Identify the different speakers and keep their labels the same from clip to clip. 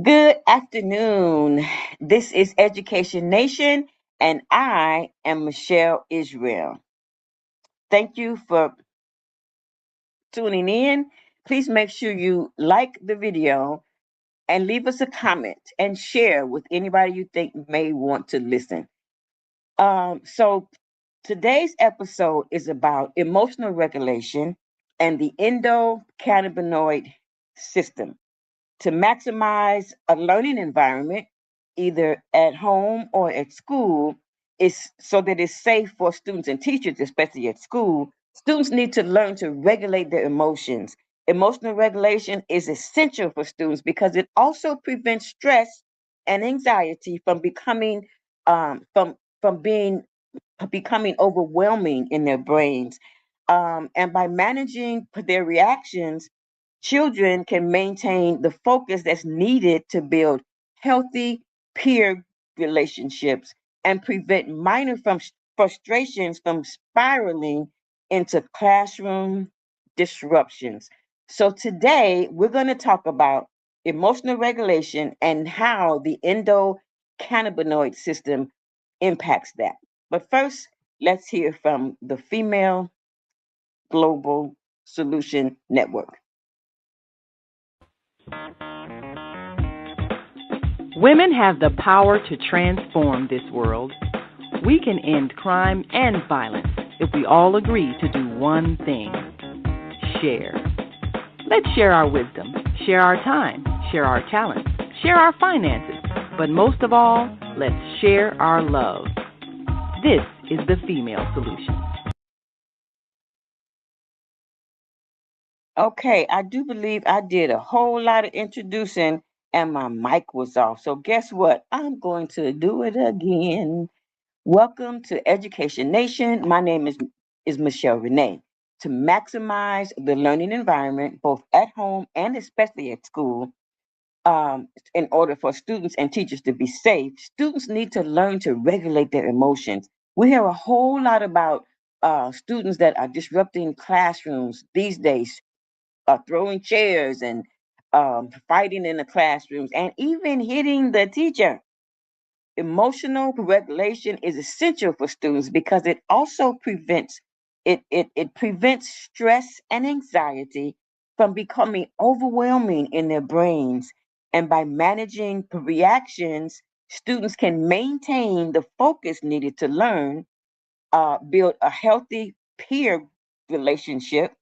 Speaker 1: Good afternoon. This is Education Nation, and I am Michelle Israel. Thank you for tuning in. Please make sure you like the video and leave us a comment and share with anybody you think may want to listen. So today's episode is about emotional regulation and the endocannabinoid system. To maximize a learning environment, either at home or at school, is so that it's safe for students and teachers, especially at school. Students need to learn to regulate their emotions. Emotional regulation is essential for students because it also prevents stress and anxiety from becoming from being becoming overwhelming in their brains. And by managing their reactions, children can maintain the focus that's needed to build healthy peer relationships and prevent minor frustrations from spiraling into classroom disruptions. So, today we're going to talk about emotional regulation and how the endocannabinoid system impacts that. But first, let's hear from the Female Global Solution Network.
Speaker 2: Women have the power to transform this world. We can end crime and violence if we all agree to do one thing: share. Let's share our wisdom, share our time, share our talents, share our finances, but most of all, let's share our love. This is the Female Solution.
Speaker 1: Okay, I do believe I did a whole lot of introducing and my mic was off. So, guess what? I'm going to do it again. Welcome to Education Nation. My name is Michelle Renee. To maximize the learning environment, both at home and especially at school, in order for students and teachers to be safe, students need to learn to regulate their emotions. We hear a whole lot about students that are disrupting classrooms these days, throwing chairs and fighting in the classrooms and even hitting the teacher. Emotional regulation is essential for students because it also prevents it prevents stress and anxiety from becoming overwhelming in their brains. And by managing reactions, students can maintain the focus needed to learn, build a healthy peer relationship,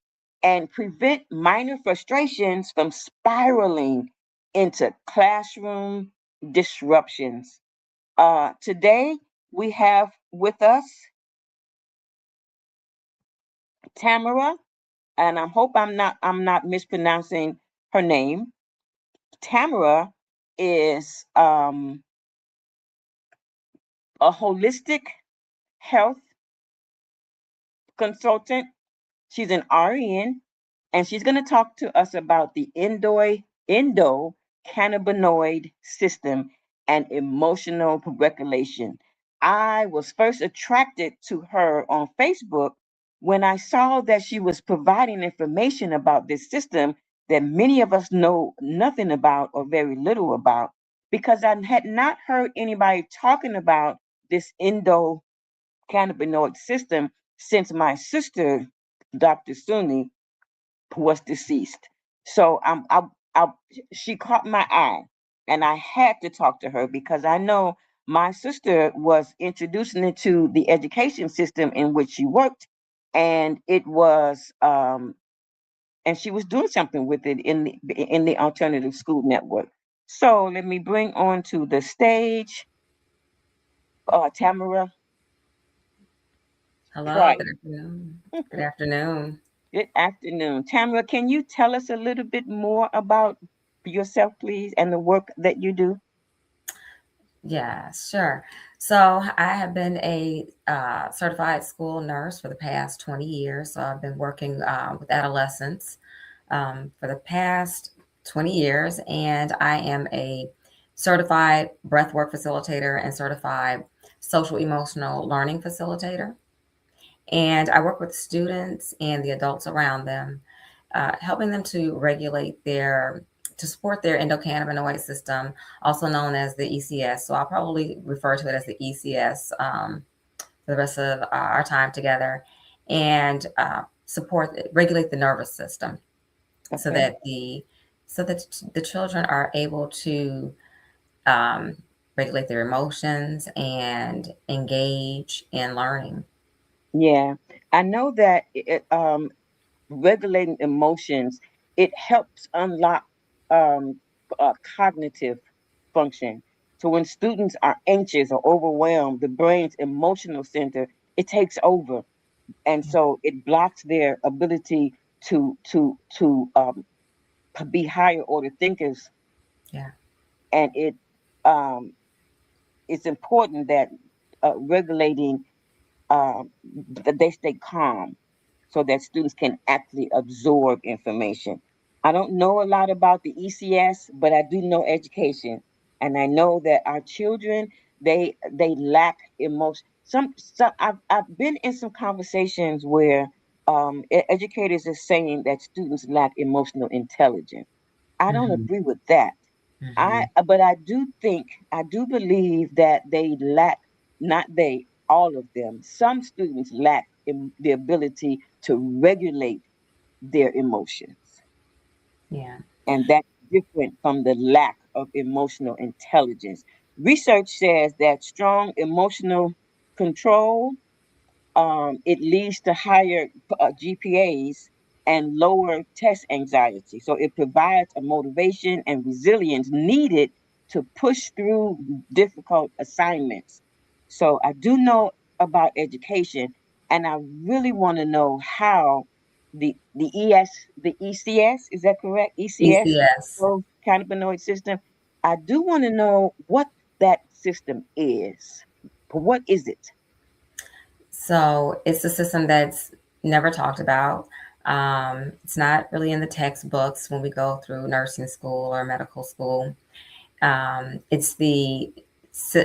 Speaker 1: and prevent minor frustrations from spiraling into classroom disruptions. Today we have with us Tamara, and I hope I'm not mispronouncing her name. Tamara is a holistic health consultant. She's an RN, and she's going to talk to us about the endocannabinoid system and emotional regulation. I was first attracted to her on Facebook when I saw that she was providing information about this system that many of us know nothing about or very little about, because I had not heard anybody talking about this endocannabinoid system since my sister, Dr. Suni, was deceased. So she caught my eye, and I had to talk to her because I know my sister was introducing it to the education system in which she worked, and and she was doing something with it in the alternative school network. So let me bring on to the stage Tamara
Speaker 3: Hello, good
Speaker 1: Pryor.
Speaker 3: afternoon. Good afternoon.
Speaker 1: Good afternoon. Tamara, can you tell us a little bit more about yourself, please, and the work that you do?
Speaker 3: Yeah, sure. So I have been a certified school nurse for the past 20 years. So I've been working with adolescents for the past 20 years, and I am a certified breathwork facilitator and certified social emotional learning facilitator. And I work with students and the adults around them, helping them to regulate their to support their endocannabinoid system, also known as the ECS. So I'll probably refer to it as the ECS for the rest of our time together, and regulate the nervous system, so
Speaker 1: Okay.
Speaker 3: that the children are able to um, regulate their emotions and engage in learning.
Speaker 1: Yeah. I know that regulating emotions, it helps unlock um, cognitive function. So when students are anxious or overwhelmed, the brain's emotional center, it takes over, and
Speaker 3: Yeah,
Speaker 1: so it blocks their ability to be higher order thinkers.
Speaker 3: yeah,
Speaker 1: And it's important that regulating that they stay calm so that students can actually absorb information. I don't know a lot about the ECS, but I do know education, and I know that our children, they lack emotion. Some I've been in some conversations where educators are saying that students lack emotional intelligence. I don't
Speaker 3: hmm,
Speaker 1: agree with that.
Speaker 3: hmm,
Speaker 1: But I do believe that they lack, not they, all of them. Some students lack the ability to regulate their emotions,
Speaker 3: yeah.
Speaker 1: and that's different from the lack of emotional intelligence. Research says that strong emotional control, it leads to higher GPAs and lower test anxiety. So it provides a motivation and resilience needed to push through difficult assignments. So I do know about education, and I really want to know how the ECS, is that correct? ECS,
Speaker 3: ECS.
Speaker 1: cannabinoid system. I do want to know what that system is. What is it?
Speaker 3: So it's a system that's never talked about. It's not really in the textbooks when we go through nursing school or medical school. It's the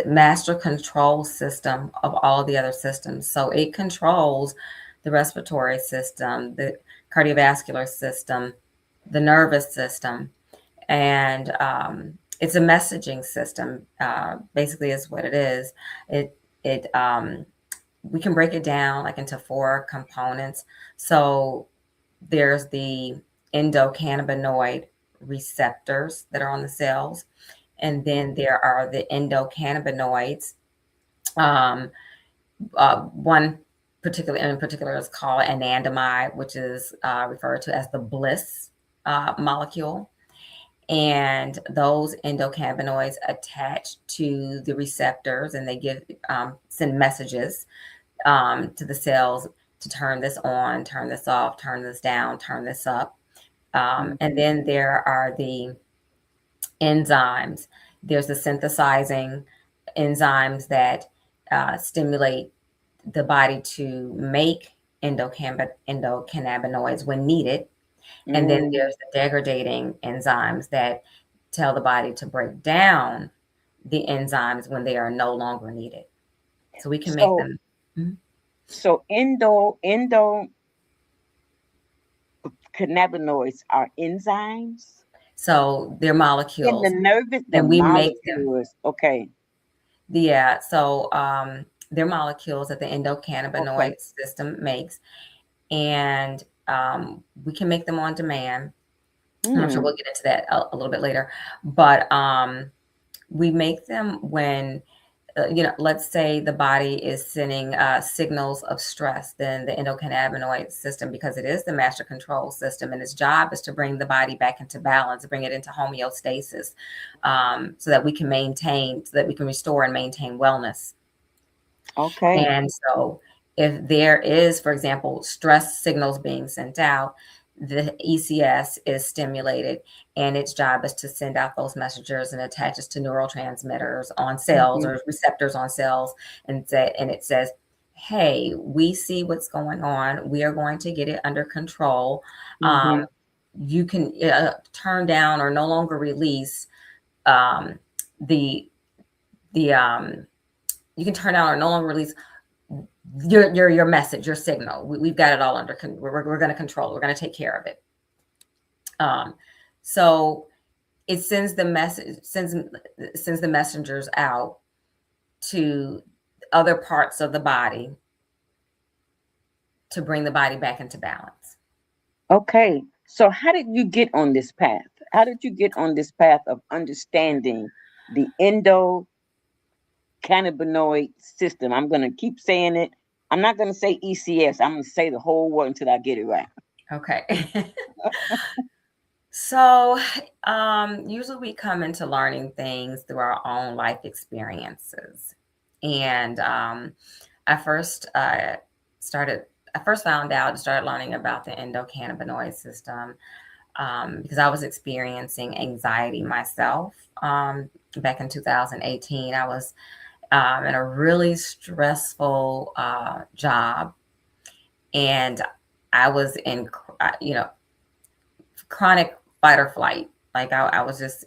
Speaker 3: master control system of all the other systems. So it controls the respiratory system, the cardiovascular system, the nervous system, and it's a messaging system. Basically, is what it is. It we can break it down like into four components. So there's the endocannabinoid receptors that are on the cells, and then there are the endocannabinoids. Um, one particular in particular is called anandamide, which is referred to as the bliss molecule. And those endocannabinoids attach to the receptors, and they send messages to the cells to turn this on, turn this off, turn this down, turn this up. And
Speaker 1: Mhm.
Speaker 3: then there are the enzymes. There's the synthesizing enzymes that stimulate the body to make endocannabinoids when needed. And then
Speaker 1: Mm.
Speaker 3: there's the degradating enzymes that tell the body to break down the enzymes when they are no longer needed. So we can make
Speaker 1: So
Speaker 3: them. Mhm.
Speaker 1: so endocannabinoids are enzymes
Speaker 3: So they're
Speaker 1: in the
Speaker 3: molecules,
Speaker 1: nervous, the
Speaker 3: and we make them.
Speaker 1: molecules. Okay.
Speaker 3: Yeah, so they're molecules that the
Speaker 1: Okay.
Speaker 3: endocannabinoid system makes, and we can make them on demand. And I'm sure
Speaker 1: Mm.
Speaker 3: we'll get into that a little bit later, but we make them when let's say the body is sending signals of stress, then the endocannabinoid system, because it is the master control system, and its job is to bring the body back into balance, bring it into homeostasis, so that we can restore and maintain wellness.
Speaker 1: Okay.
Speaker 3: And so, if there is, for example, stress signals being sent out, the ECS is stimulated, and its job is to send out those messengers and attaches to neurotransmitters on cells
Speaker 1: Mhm.
Speaker 3: or receptors on cells, and it says, "Hey, we see what's going on. We are going to get it under control. Um,
Speaker 1: Mhm.
Speaker 3: you can turn down or no longer release um, the the you can turn down or no longer release your message, your signal. We've got it all we're going to control. We're going to take care of it." Um, so it sends the message sends the messengers out to other parts of the body to bring the body back into balance.
Speaker 1: Okay. So how did you get on this path? How did you get on this path of understanding the endocannabinoid system? I'm going to keep saying it. I'm not going to say ECS. I'm going to say the whole word until I get it right.
Speaker 3: Okay. So, usually we come into learning things through our own life experiences. And I first started, I first found out and started learning about the endocannabinoid system because I was experiencing anxiety myself. Back in 2018, I was in a really stressful job, and I was in, you know, chronic fight or flight. Like I was just,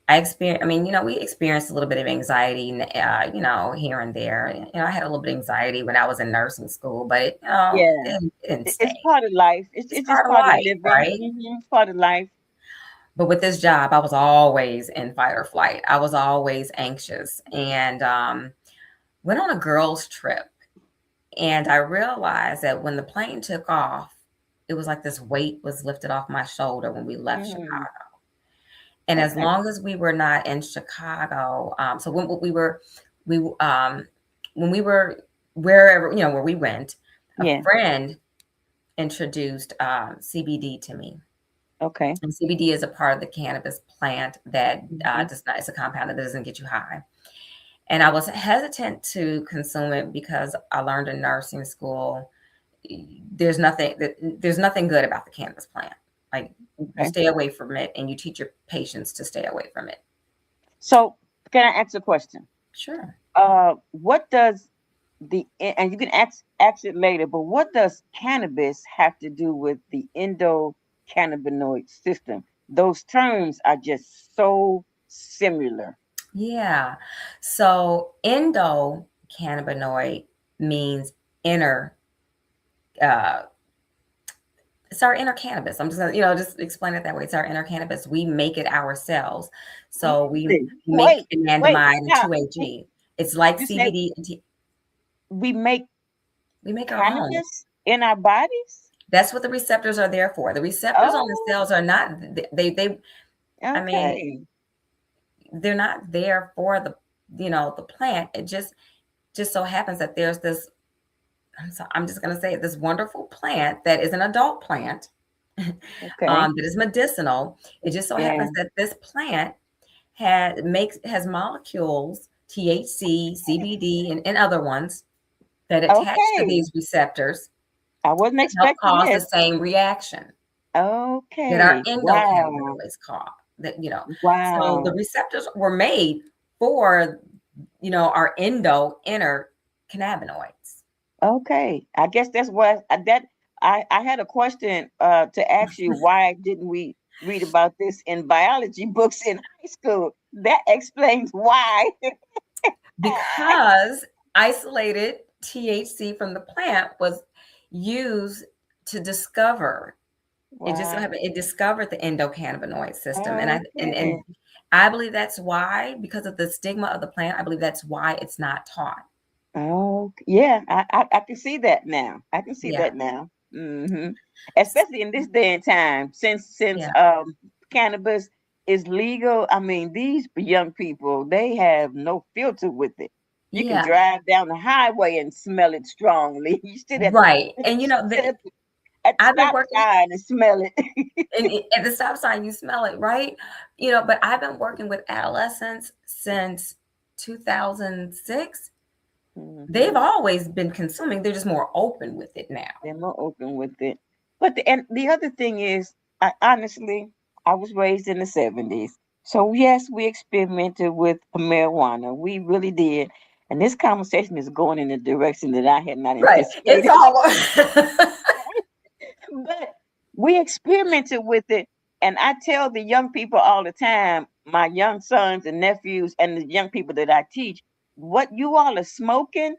Speaker 3: I experienced, I mean, we experienced a little bit of anxiety, here and there. I had a little bit of anxiety when I was in nursing school, but
Speaker 1: Yeah.
Speaker 3: it didn't
Speaker 1: It's
Speaker 3: stay.
Speaker 1: part of life.
Speaker 3: It's
Speaker 1: It's just
Speaker 3: part of
Speaker 1: part of
Speaker 3: life,
Speaker 1: living.
Speaker 3: right?
Speaker 1: It's part of life.
Speaker 3: But with this job, I was always in fight or flight. I was always anxious and went on a girls' trip. And I realized that when the plane took off, it was like this weight was lifted off my shoulder when we left
Speaker 1: Mm,
Speaker 3: Chicago. And as
Speaker 1: okay.
Speaker 3: long as we were not in Chicago, so we when we were wherever where we went, a
Speaker 1: Yeah.
Speaker 3: friend introduced CBD to me,
Speaker 1: Okay.
Speaker 3: and CBD is a part of the cannabis plant that
Speaker 1: Hmm.
Speaker 3: does not. It's a compound that doesn't get you high. And I was hesitant to consume it because I learned in nursing school there's nothing good about the cannabis plant. Like you
Speaker 1: Okay.
Speaker 3: stay away from it, and you teach your patients to stay away from it.
Speaker 1: So can I ask a question?
Speaker 3: Sure.
Speaker 1: What does and you can ask it later, but what does cannabis have to do with the endocannabinoid system? Those terms are just so similar.
Speaker 3: Yeah. So endocannabinoid means inner, uh, it's our inner cannabis. I'm just gonna, just explain it that way. It's our inner cannabis. We make it ourselves. So we
Speaker 1: Really?
Speaker 3: make
Speaker 1: Wait,
Speaker 3: anandamide and
Speaker 1: stop.
Speaker 3: 2-AG. It's like
Speaker 1: You said
Speaker 3: CBD.
Speaker 1: we make
Speaker 3: We make our own.
Speaker 1: cannabis in our bodies?
Speaker 3: That's what the receptors are there for. The receptors on the
Speaker 1: Oh,
Speaker 3: cells are not, I mean,
Speaker 1: okay.
Speaker 3: they're not there for the plant. It just so happens that there's this, I'm just going to say it, this wonderful plant that is an adult plant
Speaker 1: Okay.
Speaker 3: that is medicinal. It just so
Speaker 1: Yeah.
Speaker 3: happens that this plant has molecules, THC, CBD, and other ones that attach to
Speaker 1: Okay.
Speaker 3: these receptors
Speaker 1: I wasn't
Speaker 3: to help
Speaker 1: expecting
Speaker 3: cause the
Speaker 1: this.
Speaker 3: same reaction that our
Speaker 1: Okay. Wow.
Speaker 3: endocannabinoids cause. So the
Speaker 1: Wow.
Speaker 3: receptors were made for our inner cannabinoids.
Speaker 1: Okay. I guess that's what that I had a question to ask you. Why didn't we read about this in biology books in high school? That explains why.
Speaker 3: Because isolated THC from the plant was used to discover. It just so
Speaker 1: Wow.
Speaker 3: happened it discovered the endocannabinoid system, and
Speaker 1: Okay.
Speaker 3: I believe that's why, because of the stigma of the plant, I believe that's why it's not taught.
Speaker 1: Oh, yeah. I can see that now. I can see
Speaker 3: Yeah,
Speaker 1: that now. Especially in this day and time, since
Speaker 3: yeah,
Speaker 1: cannabis is legal. I mean, these young people, they have no filter with it. You can
Speaker 3: yeah,
Speaker 1: drive down the highway and smell it strongly. You sit at the
Speaker 3: right. And
Speaker 1: sit at the
Speaker 3: I've been
Speaker 1: stop
Speaker 3: working
Speaker 1: sign and smell it.
Speaker 3: and at the stop sign, you smell it, right? But I've been working with adolescents since 2006. They've
Speaker 1: Hmm.
Speaker 3: always been consuming. They're just more open with it now.
Speaker 1: They're more open with it. But the other thing is, honestly, I was raised in the 70s. So yes, we experimented with marijuana. We really did. And this conversation is going in a direction that I had not
Speaker 3: Right. It's
Speaker 1: anticipated.
Speaker 3: all
Speaker 1: But we experimented with it. And I tell the young people all the time, my young sons and nephews and the young people that I teach, what you all are smoking,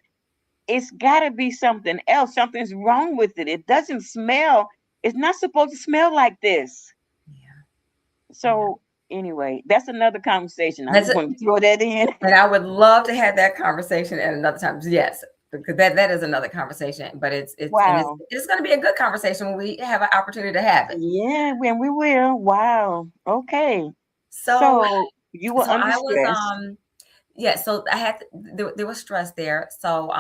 Speaker 1: it's got to be something else. Something's wrong with it. It doesn't smell. It's not supposed to smell like this.
Speaker 3: Yeah. Yeah.
Speaker 1: So anyway, that's another conversation. I
Speaker 3: That's
Speaker 1: just
Speaker 3: it.
Speaker 1: want to throw that in.
Speaker 3: And I would love to have that conversation at another time. Yes, because that is another conversation. But
Speaker 1: Wow.
Speaker 3: it's going to be a good conversation when we have an opportunity to have it.
Speaker 1: Yeah, when we will. Wow. Okay.
Speaker 3: So
Speaker 1: So you were
Speaker 3: so
Speaker 1: under
Speaker 3: I was
Speaker 1: stress.
Speaker 3: yeah. So there was stress there. So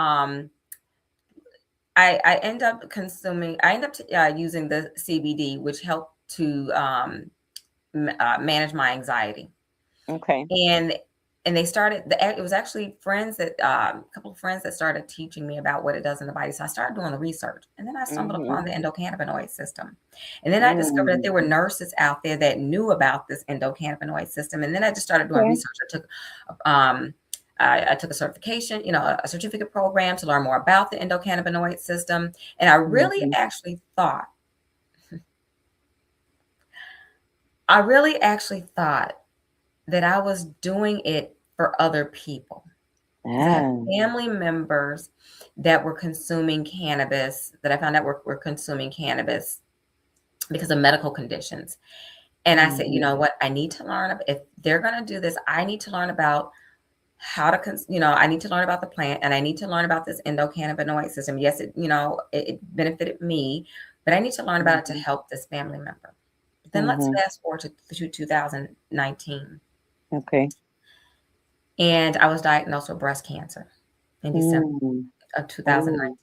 Speaker 3: I end up consuming. I end up using the CBD, which helped to manage my anxiety.
Speaker 1: Okay.
Speaker 3: and they started it was actually friends that a couple of friends that started teaching me about what it does in the body. So I started doing the research, and then I stumbled
Speaker 1: Mm-hmm.
Speaker 3: upon the endocannabinoid system, and then I discovered that
Speaker 1: Mm.
Speaker 3: there were nurses out there that knew about this endocannabinoid system. And then I just started doing
Speaker 1: Okay.
Speaker 3: research. Um I took a certification, a certificate program to learn more about the endocannabinoid system. And
Speaker 1: Mm-hmm.
Speaker 3: I really actually thought that I was doing it for other people, because I had
Speaker 1: Ah.
Speaker 3: family members that were consuming cannabis, that I found out were consuming cannabis because of medical conditions. And I said, you
Speaker 1: Mm-hmm.
Speaker 3: know what? I need to learn. If they're going to do this, I need to learn about how to, I need to learn about the plant, and I need to learn about this endocannabinoid system. Yes, it benefited me, but I need to learn about it to
Speaker 1: Mm-hmm.
Speaker 3: help this family member. But then let's
Speaker 1: Mm-hmm.
Speaker 3: fast forward to 2019.
Speaker 1: Okay.
Speaker 3: And I was diagnosed with breast cancer in December
Speaker 1: Mm.
Speaker 3: of
Speaker 1: Oh.
Speaker 3: 2019.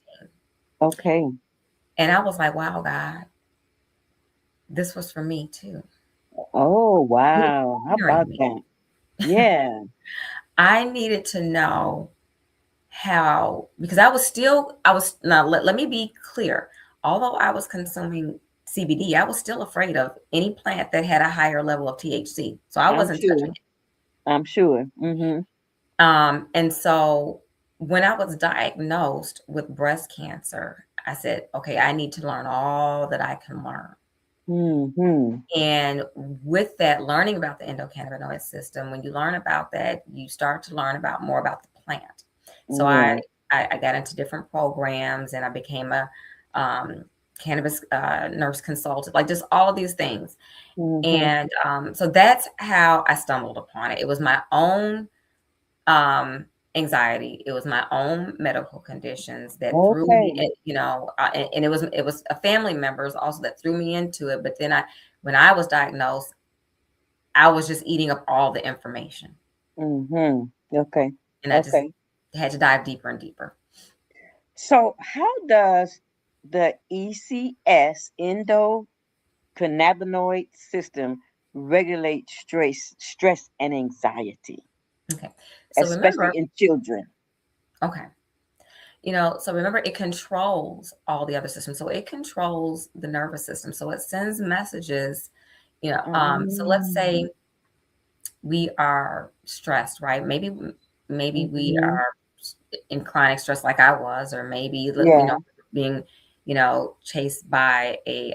Speaker 1: Okay.
Speaker 3: And I was like, wow, God, this was for me too.
Speaker 1: Oh,
Speaker 3: You
Speaker 1: wow. How
Speaker 3: were hearing
Speaker 1: about
Speaker 3: me.
Speaker 1: that? Yeah.
Speaker 3: I needed to know how, because now let me be clear. Although I was consuming CBD, I was still afraid of any plant that had a higher level of THC. So I
Speaker 1: I'm
Speaker 3: wasn't touching
Speaker 1: sure. I'm sure. Mm-hmm.
Speaker 3: it. And so when I was diagnosed with breast cancer, I said, okay, I need to learn all that I can learn.
Speaker 1: Mm-hmm.
Speaker 3: And with that, learning about the endocannabinoid system, when you learn about that, you start to learn about more about the plant. So
Speaker 1: Yeah.
Speaker 3: I got into different programs, and I became a um, cannabis nurse consultant, like just all of these things.
Speaker 1: Mm-hmm.
Speaker 3: And so that's how I stumbled upon it. It was my own um, anxiety. It was my own medical conditions that threw me,
Speaker 1: Okay.
Speaker 3: and it was a family members also that threw me into it. But then when I was diagnosed, I was just eating up all the information,
Speaker 1: Mm-hmm. Okay.
Speaker 3: and I just
Speaker 1: Okay.
Speaker 3: had to dive deeper and deeper.
Speaker 1: So how does the ECS endocannabinoid system regulate stress and anxiety,
Speaker 3: Okay, so
Speaker 1: especially
Speaker 3: remember,
Speaker 1: in children?
Speaker 3: okay, so remember, it controls all the other systems. So it controls the nervous system. So it sends messages. So let's
Speaker 1: Mm-hmm.
Speaker 3: say we are stressed, right? Maybe we
Speaker 1: Mm-hmm.
Speaker 3: are in chronic stress like I was, or maybe
Speaker 1: Yeah.
Speaker 3: being chased by a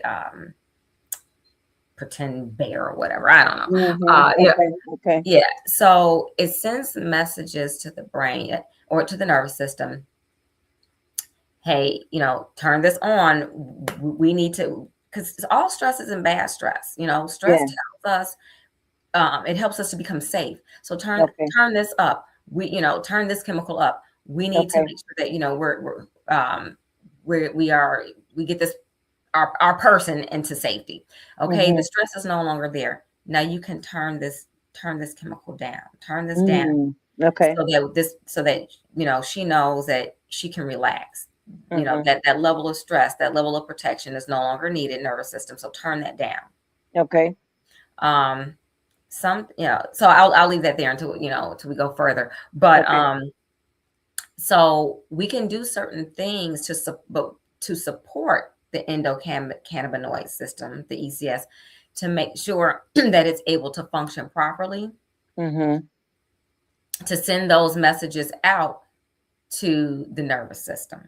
Speaker 3: pretend bear or whatever. I don't know.
Speaker 1: Mm-hmm.
Speaker 3: Yeah,
Speaker 1: Okay. Okay.
Speaker 3: yeah. So it sends messages to the brain or to the nervous system. Hey, turn this on. We need to, because all stress isn't bad stress. Stress
Speaker 1: Yeah.
Speaker 3: tells us, it helps us to become safe. So
Speaker 1: Okay.
Speaker 3: turn this up. Turn this chemical up. We need to
Speaker 1: Okay.
Speaker 3: make sure that we get this our person into safety. Okay, the
Speaker 1: Mm-hmm.
Speaker 3: stress is no longer there. Now you can turn this chemical down. Turn this down
Speaker 1: Mm. Okay.
Speaker 3: so that she knows that she can relax.
Speaker 1: Mm-hmm.
Speaker 3: That level of stress, that level of protection is no longer needed. Nervous system. So turn that down.
Speaker 1: Okay.
Speaker 3: Um, so I'll leave that there until we go further. But
Speaker 1: Okay.
Speaker 3: so we can do certain things to support the endocannabinoid system, the ECS, to make sure that it's able to function properly,
Speaker 1: Mm-hmm.
Speaker 3: to send those messages out to the nervous system.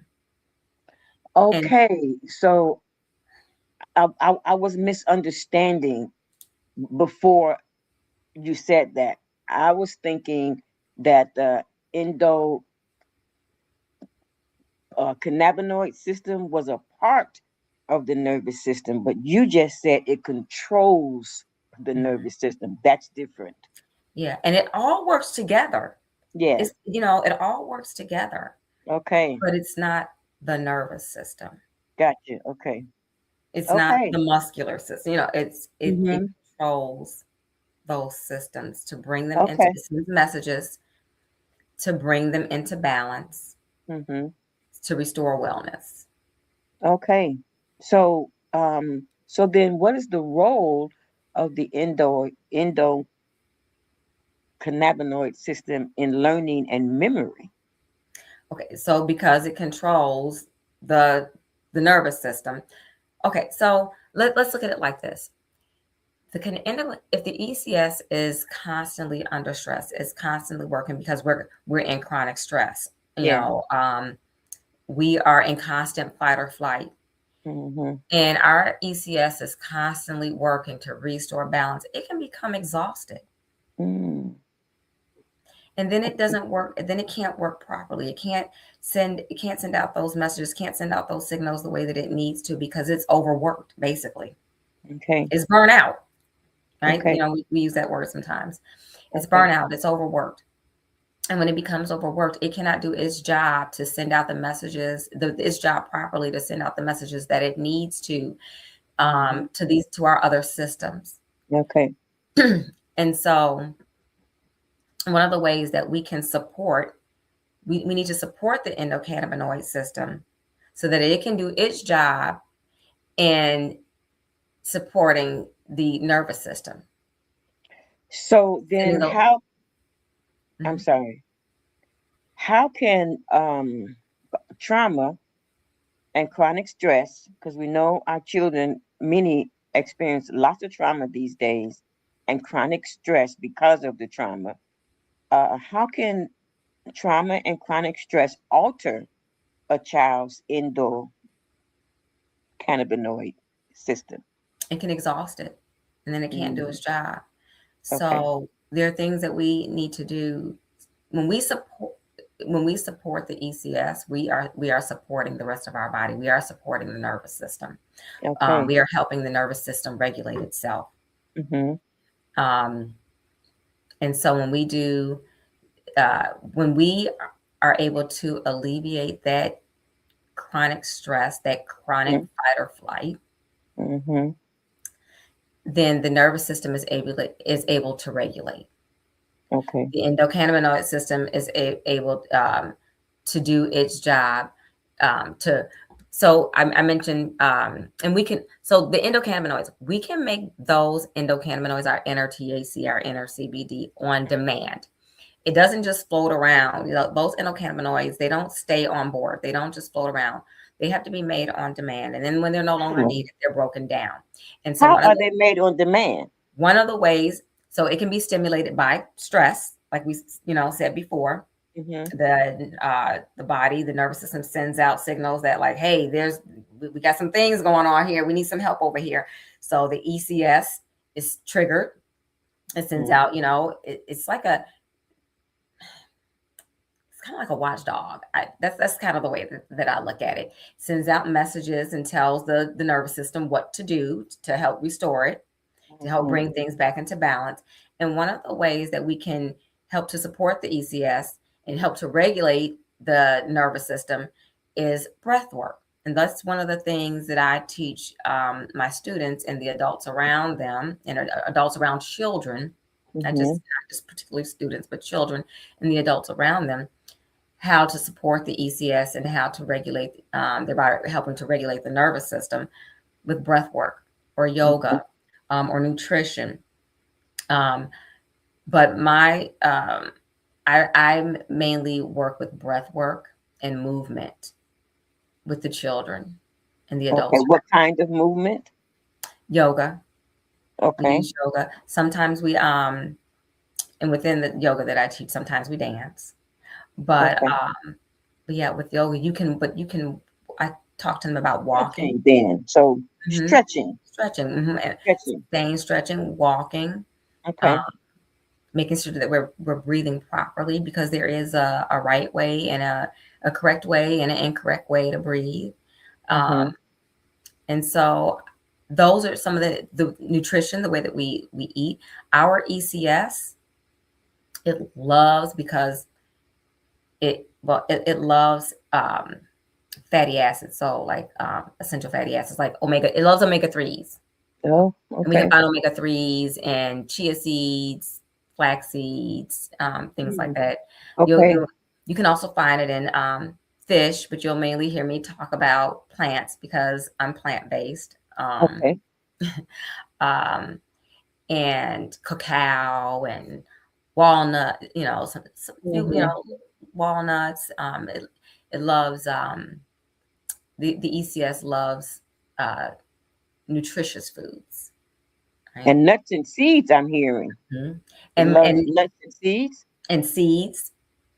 Speaker 3: And
Speaker 1: Okay. So I was misunderstanding before you said that. I was thinking that the endo cannabinoid system was a part of the nervous system, but you just said it controls. the nervous system. That's different.
Speaker 3: Yeah, and it all works together.
Speaker 1: Yeah.
Speaker 3: It's, it all works together,
Speaker 1: Okay.
Speaker 3: but it's not the nervous system.
Speaker 1: Gotcha. Okay.
Speaker 3: It's not
Speaker 1: Okay.
Speaker 3: the muscular system. It
Speaker 1: Mhm.
Speaker 3: controls those systems to bring them into,
Speaker 1: Okay.
Speaker 3: it sends messages to bring them into balance,
Speaker 1: Mhm.
Speaker 3: to restore wellness.
Speaker 1: Okay. So then what is the role of the endocannabinoid system in learning and memory?
Speaker 3: Okay, so because it controls the the nervous system. Okay, so let's look at it like this. If the ECS is constantly under stress, it's constantly working because we're in chronic stress.
Speaker 1: Yeah.
Speaker 3: We are in constant fight or flight,
Speaker 1: Mhm.
Speaker 3: and our ECS is constantly working to restore balance. It can become exhausted,
Speaker 1: Mm.
Speaker 3: and then it doesn't work. Then it can't work properly. It can't send out those messages, can't send out those signals the way that it needs to because it's overworked. Basically,
Speaker 1: Okay.
Speaker 3: it's burnout. Right?
Speaker 1: Okay.
Speaker 3: We use that word sometimes. It's
Speaker 1: Okay.
Speaker 3: burnout. It's overworked. And when it becomes overworked, it cannot do its job to send out the messages, its job properly to send out the messages that it needs
Speaker 1: Mhm.
Speaker 3: to our other systems.
Speaker 1: Okay.
Speaker 3: And so one of the ways that we can support, we need to support the endocannabinoid system so that it can do its job in supporting the nervous system.
Speaker 1: So then
Speaker 3: Sending those,
Speaker 1: how, I'm
Speaker 3: mhm.
Speaker 1: sorry, how can trauma and chronic stress, because we know our children, many experience lots of trauma these days and chronic stress because of the trauma. How can trauma and chronic stress alter a child's endocannabinoid system?
Speaker 3: It can exhaust it, and then it can't do
Speaker 1: Mm.
Speaker 3: its job.
Speaker 1: Okay.
Speaker 3: So there are things that we need to do when we support the ECS. We are supporting the rest of our body. We are supporting the nervous system.
Speaker 1: Okay.
Speaker 3: We are helping the nervous system regulate itself.
Speaker 1: Mm-hmm.
Speaker 3: Um, and so when we are able to alleviate that chronic stress, that chronic fight or flight,
Speaker 1: Mm-hmm.
Speaker 3: then the nervous system is able to regulate.
Speaker 1: Okay.
Speaker 3: The endocannabinoid system is able to do its job to. So I mentioned, and we can. So the endocannabinoids, we can make those endocannabinoids, our NR-THC, our NR-CBD, on demand. It doesn't just float around. Those endocannabinoids, they don't stay on board. They don't just float around. They have to be made on demand, and then when they're no longer
Speaker 1: Oh.
Speaker 3: needed, they're broken down. And so
Speaker 1: How are they made on demand?
Speaker 3: one of the ways, so it can be stimulated by stress, like we said before.
Speaker 1: Mm-hmm.
Speaker 3: The body, the nervous system sends out signals that like, hey, we got some things going on here. We need some help over here. So the ECS is triggered. It sends
Speaker 1: Mm-hmm.
Speaker 3: out, it's kind of like a watchdog. That's kind of the way that I look at it. Sends out messages and tells the nervous system what to do to help restore it, to help
Speaker 1: Mm-hmm.
Speaker 3: bring things back into balance. And one of the ways that we can help to support the ECS and help to regulate the nervous system is breath work. And that's one of the things that I teach my students and the adults around them, and adults around children,
Speaker 1: Mm-hmm.
Speaker 3: not just particularly students, but children and the adults around them, how to support the ECS and how to regulate their body, helping to regulate the nervous system with breath work or yoga or nutrition. Um, but I mainly work with breath work and movement with the children and the
Speaker 1: Okay.
Speaker 3: adults.
Speaker 1: What kind of movement?
Speaker 3: Yoga, we
Speaker 1: Okay.
Speaker 3: use yoga. Sometimes and within the yoga that I teach, sometimes we dance. But
Speaker 1: Okay.
Speaker 3: but yeah, with yoga, I talk to them about walking,
Speaker 1: Stretching then. So
Speaker 3: hmm
Speaker 1: stretching.
Speaker 3: stretching, and
Speaker 1: Stretching.
Speaker 3: staying, stretching, walking, um,
Speaker 1: Okay.
Speaker 3: making sure that we're breathing properly because there is a right way and a correct way and an incorrect way to breathe.
Speaker 1: Mm-hmm.
Speaker 3: Um, and so those are some of the nutrition, the way that we eat. Our ECS, it loves because it loves fatty acids. So like essential fatty acids, like omega. It loves omega 3s.
Speaker 1: Oh,
Speaker 3: And we can
Speaker 1: okay.
Speaker 3: find omega 3s and chia seeds, flax seeds, things like
Speaker 1: Mm,
Speaker 3: that. You'll,
Speaker 1: okay.
Speaker 3: you'll you can also find it in fish, but you'll mainly hear me talk about plants because I'm plant based.
Speaker 1: Okay.
Speaker 3: Um, and cacao and walnut, some
Speaker 1: Mm-hmm.
Speaker 3: walnuts. It loves the ECS loves uh, nutritious foods, right?
Speaker 1: And nuts and seeds, I'm hearing.
Speaker 3: Mhm.
Speaker 1: It
Speaker 3: And
Speaker 1: loves
Speaker 3: and
Speaker 1: nuts and seeds.
Speaker 3: and seeds,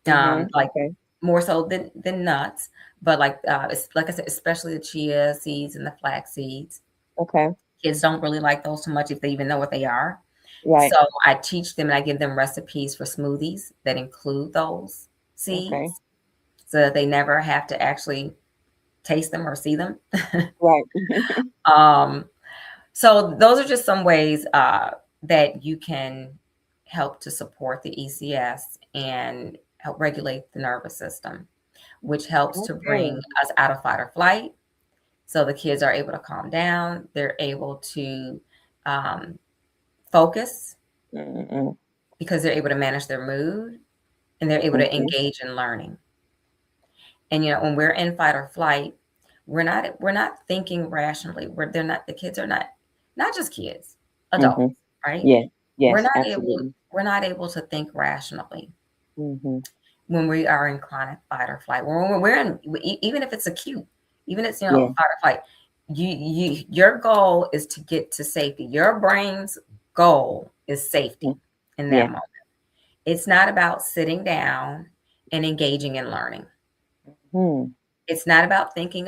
Speaker 1: Mm-hmm.
Speaker 3: like
Speaker 1: Okay.
Speaker 3: more so than nuts, but like it's like I said, especially the chia seeds and the flax seeds.
Speaker 1: Okay.
Speaker 3: Kids don't really like those too much if they even know what they are.
Speaker 1: Right.
Speaker 3: So I teach them and I give them recipes for smoothies that include those
Speaker 1: Okay.
Speaker 3: seeds so that they never have to actually taste them or see them.
Speaker 1: Right.
Speaker 3: um, so those are just some ways that you can help to support the ECS and help regulate the nervous system, which helps to bring
Speaker 1: Okay.
Speaker 3: us out of fight or flight. So the kids are able to calm down. They're able to um, focus
Speaker 1: Mm-mm.
Speaker 3: because they're able to manage their mood and they're able to
Speaker 1: Okay.
Speaker 3: engage in learning. And when we're in fight or flight, we're not thinking rationally. They're not, the kids are not just kids,
Speaker 1: Mm-hmm.
Speaker 3: adults, right?
Speaker 1: Yeah.
Speaker 3: We're
Speaker 1: Yes,
Speaker 3: not able
Speaker 1: absolutely.
Speaker 3: we're not able to think rationally
Speaker 1: Mm-hmm.
Speaker 3: when we are in chronic fight or flight. When we're in, even if it's acute, even if it's
Speaker 1: Yeah.
Speaker 3: fight or flight, your goal is to get to safety. Your brain's goal is safety
Speaker 1: Mm.
Speaker 3: in that
Speaker 1: Yeah.
Speaker 3: moment. It's not about sitting down and engaging in learning.
Speaker 1: Hmm.
Speaker 3: It's not about thinking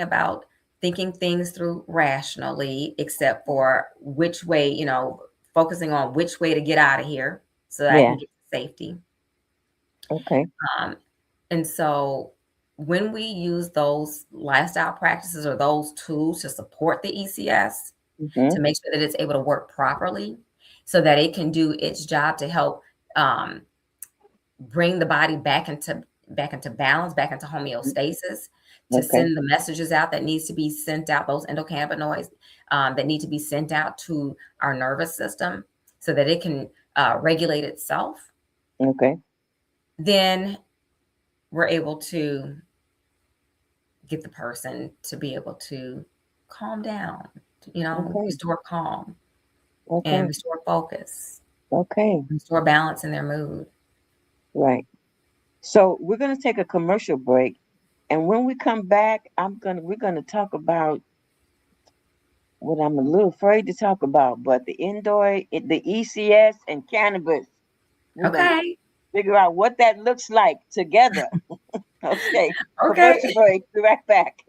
Speaker 3: things through rationally, except for which way, focusing on which way to get out of here so that I
Speaker 1: Yeah.
Speaker 3: can get to safety.
Speaker 1: Okay.
Speaker 3: Um, and so when we use those lifestyle practices or those tools to support the ECS,
Speaker 1: Mm-hmm.
Speaker 3: to make sure that it's able to work properly so that it can do its job to help um, bring the body back into balance, back into homeostasis, to
Speaker 1: Okay.
Speaker 3: send the messages out that needs to be sent out, those endocannabinoids that need to be sent out to our nervous system so that it can regulate itself,
Speaker 1: Okay.
Speaker 3: then we're able to get the person to be able to calm down,
Speaker 1: Okay.
Speaker 3: restore calm and
Speaker 1: Okay.
Speaker 3: restore focus,
Speaker 1: Okay.
Speaker 3: restore balance in their mood.
Speaker 1: Right. So we're gonna take a commercial break, and when we come back, we're gonna talk about what I'm a little afraid to talk about, but the ECS and cannabis. We're gonna
Speaker 3: Okay.
Speaker 1: figure out what that looks like together. Okay.
Speaker 3: Okay.
Speaker 1: Commercial break. Be right back.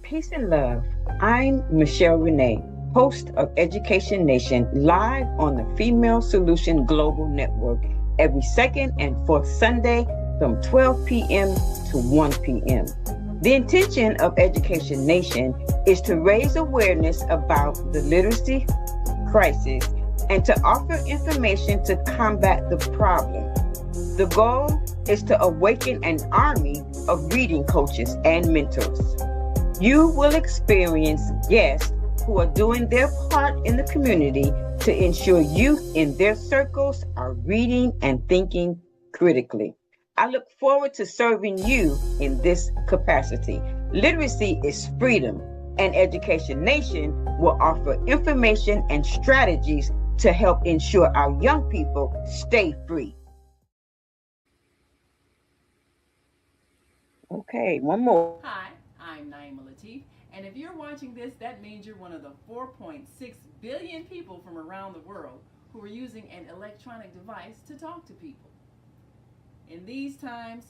Speaker 1: Peace and love. I'm Michelle Renee, host of Education Nation, live on the Female Solution Global Network every second and fourth Sunday from 12 p.m. to 1 p.m. The intention of Education Nation is to raise awareness about the literacy crisis and to offer information to combat the problem. The goal is to awaken an army of reading coaches and mentors. You will experience guests who are doing their part in the community to ensure youth in their circles are reading and thinking critically. I look forward to serving you in this capacity. Literacy is freedom, and Education Nation will offer information and strategies to help ensure our young people stay free. Okay, one more.
Speaker 2: Hi, I'm Naima Latif, and if you're watching this, that means you're one of the 4.6 billion people from around the world who are using an electronic device to talk to people. In these times,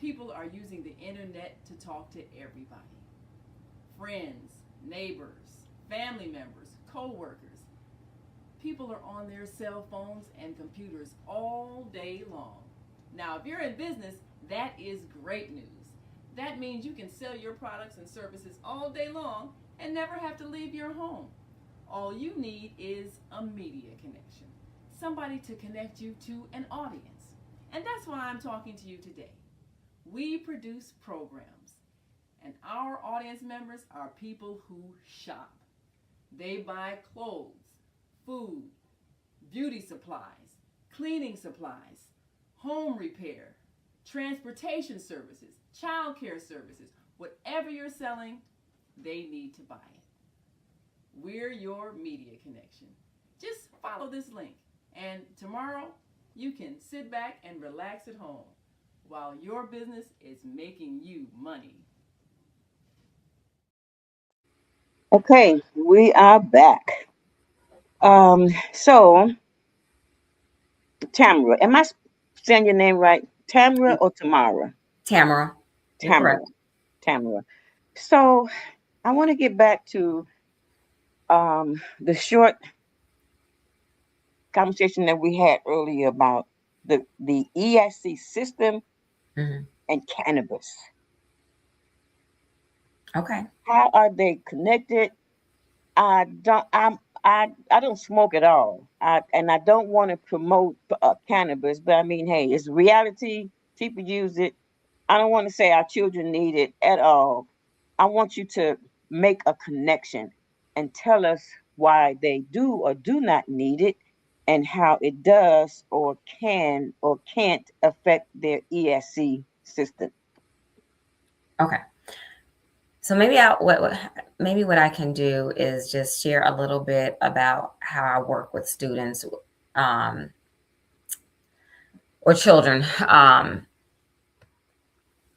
Speaker 2: people are using the internet to talk to everybody: friends, neighbors, family members, co workers. People are on their cell phones and computers all day long. Now, if you're in business, that is great news. That means you can sell your products and services all day long and never have to leave your home. All you need is a media connection, somebody to connect you to an audience. And that's why I'm talking to you today. We produce programs, and our audience members are people who shop. They buy clothes, food, beauty supplies, cleaning supplies, home repair, transportation services, child care services. Whatever you're selling, they need to buy it. We're your media connection. Just follow this link, and tomorrow you can sit back and relax at home while your business is making you money.
Speaker 1: Okay, we are back. So Tamara, am I saying your name right? Tamara or Tamara?
Speaker 3: Tamara, you're
Speaker 1: Tamara.
Speaker 3: correct.
Speaker 1: Tamara. So I want to get back to the short conversation that we had earlier about the ESC system
Speaker 3: Hmm.
Speaker 1: and cannabis.
Speaker 3: Okay.
Speaker 1: How are they connected? I don't smoke at all. I don't want to promote cannabis, but I mean, hey, it's reality. People use it. I don't want to say our children need it at all. I want you to make a connection and tell us why they do or do not need it and how it does or can or can't affect their ESC system.
Speaker 3: Okay. So maybe maybe what I can do is just share a little bit about how I work with students, um, or children.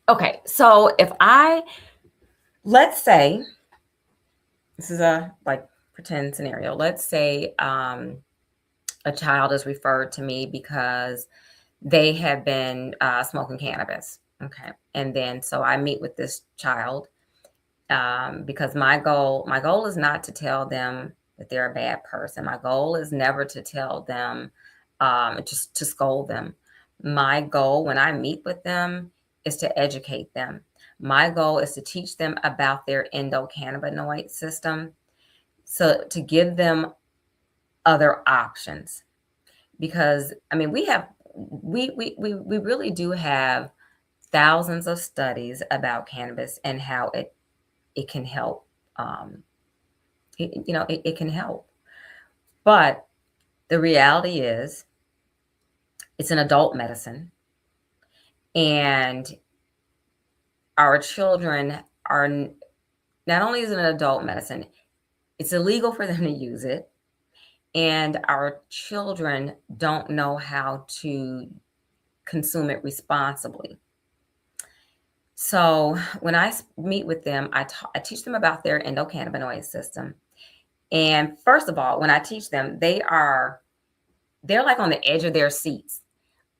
Speaker 3: Okay, so if I let's say this is a like pretend scenario. Let's say a child is referred to me because they have been smoking cannabis. Okay, and then so I meet with this child, because my goal is not to tell them that they're a bad person. My goal is never to tell them, just to scold them. My goal when I meet with them is to educate them. My goal is to teach them about their endocannabinoid system, so to give them other options. Because I mean, we really do have thousands of studies about cannabis and how it can help. Um, it can help. But the reality is, it's an adult medicine, and our children are not only is it an adult medicine, it's illegal for them to use it, and our children don't know how to consume it responsibly. So when I meet with them, I teach them about their endocannabinoid system. And first of all, when I teach them, they're like on the edge of their seats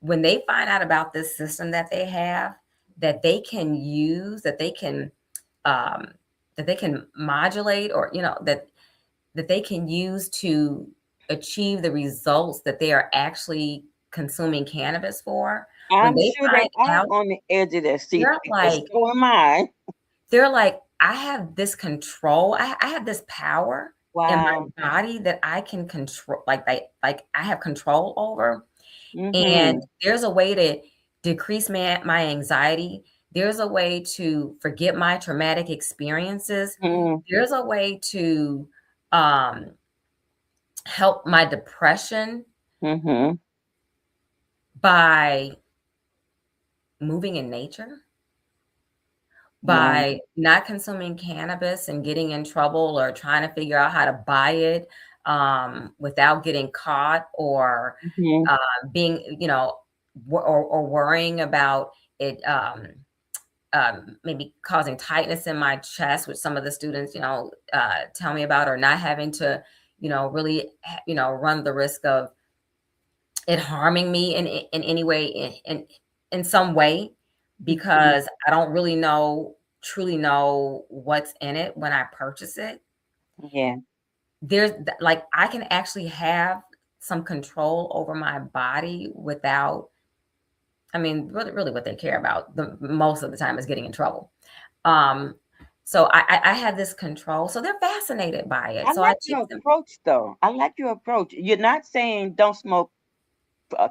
Speaker 3: when they find out about this system that they have, that they can use, um, that they can modulate, or that they can use to achieve the results that they are actually consuming cannabis for. When
Speaker 1: I'm
Speaker 3: they
Speaker 1: sure they
Speaker 3: find
Speaker 1: are
Speaker 3: out,
Speaker 1: on the edge of their seat
Speaker 3: they're
Speaker 1: because
Speaker 3: like,
Speaker 1: so am I.
Speaker 3: I have this control. I have this power in
Speaker 1: Wow.
Speaker 3: my body that I can control, like I have control over. And
Speaker 1: Mm-hmm.
Speaker 3: there's a way to decrease my anxiety. There's a way to forget my traumatic experiences.
Speaker 1: Mm-hmm.
Speaker 3: There's a way to um, help my depression
Speaker 1: Mm-hmm.
Speaker 3: by moving in nature,
Speaker 1: Wow.
Speaker 3: by not consuming cannabis and getting in trouble or trying to figure out how to buy it, without getting caught, or
Speaker 1: Mm-hmm.
Speaker 3: being, or worrying about it, maybe causing tightness in my chest, which some of the students, tell me about, or not having to, really, run the risk of it harming me in any way, in some way,
Speaker 1: Mm-hmm.
Speaker 3: because I don't really truly know what's in it when I purchase it.
Speaker 1: Yeah.
Speaker 3: There's like I can actually have some control over my body without. I mean, really, really, what they care about the most of the time is getting in trouble. Um, So I have this control. So they're fascinated by it.
Speaker 1: I
Speaker 3: So I
Speaker 1: like
Speaker 3: teach
Speaker 1: your
Speaker 3: them.
Speaker 1: approach, though. I like your approach. You're not saying don't smoke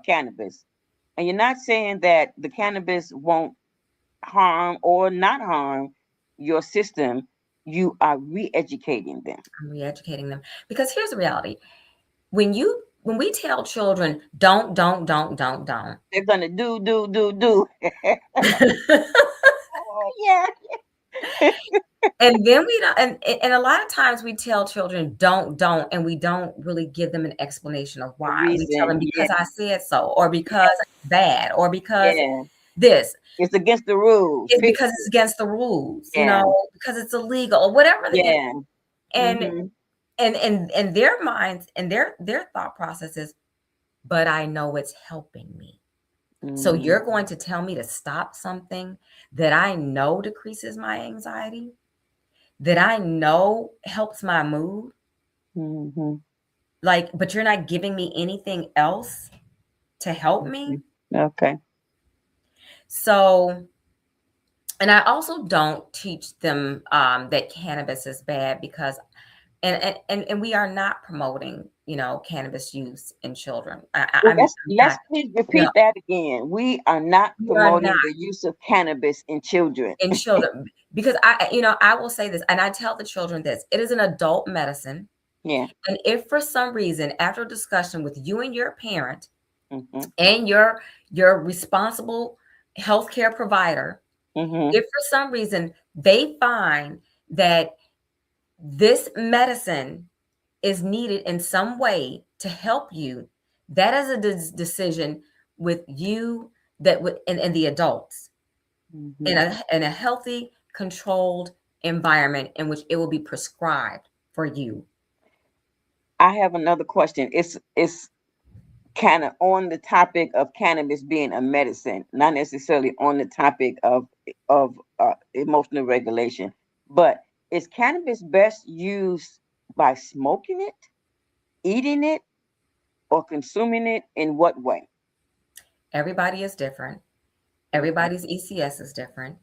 Speaker 1: cannabis, and you're not saying that the cannabis won't harm or not harm your system. You are re-educating them.
Speaker 3: I'm re-educating them because here's the reality. When we tell children don't,
Speaker 1: They're gonna do. Oh yeah.
Speaker 3: and then we don't, and a lot of times we tell children don't, and we don't really give them an explanation of
Speaker 1: A
Speaker 3: why. We tell
Speaker 1: reason.
Speaker 3: them
Speaker 1: Yeah,
Speaker 3: because I said so, or because it's bad, or because
Speaker 1: yeah.
Speaker 3: this.
Speaker 1: It's against the rules.
Speaker 3: It's
Speaker 1: Period.
Speaker 3: because it's against the rules,
Speaker 1: Yeah,
Speaker 3: because it's illegal or whatever
Speaker 1: yeah.
Speaker 3: and
Speaker 1: Mhm.
Speaker 3: and their minds and their thought process is, but I know it's helping me. So
Speaker 1: Mhm.
Speaker 3: you're going to tell me to stop something that I know decreases my anxiety, that I know helps my mood,
Speaker 1: Mhm.
Speaker 3: like, but you're not giving me anything else to help me.
Speaker 1: Mhm. Okay.
Speaker 3: So, and I also don't teach them that cannabis is bad because and we are not promoting cannabis use in children.
Speaker 1: Well,
Speaker 3: I'm
Speaker 1: let's
Speaker 3: not.
Speaker 1: please
Speaker 3: No,
Speaker 1: repeat that again. We are not
Speaker 3: we are not
Speaker 1: promoting the use of cannabis in children.
Speaker 3: in children because I will say this, and I tell the children this: it is an adult medicine,
Speaker 1: Yeah.
Speaker 3: and if for some reason, after a discussion with you and your parent
Speaker 1: Mhm.
Speaker 3: and your responsible healthcare provider,
Speaker 1: Mhm.
Speaker 3: if for some reason they find that this medicine is needed in some way to help you, that is a decision with you that would and the adults
Speaker 1: Mhm.
Speaker 3: in a healthy, controlled environment in which it will be prescribed for you.
Speaker 1: I have another question. It's kind of on the topic of cannabis being a medicine, not necessarily on the topic of emotional regulation. But is cannabis best used by smoking it, eating it, or consuming it? In what way?
Speaker 3: Everybody is different.
Speaker 1: Okay.
Speaker 3: Everybody's ECS is different,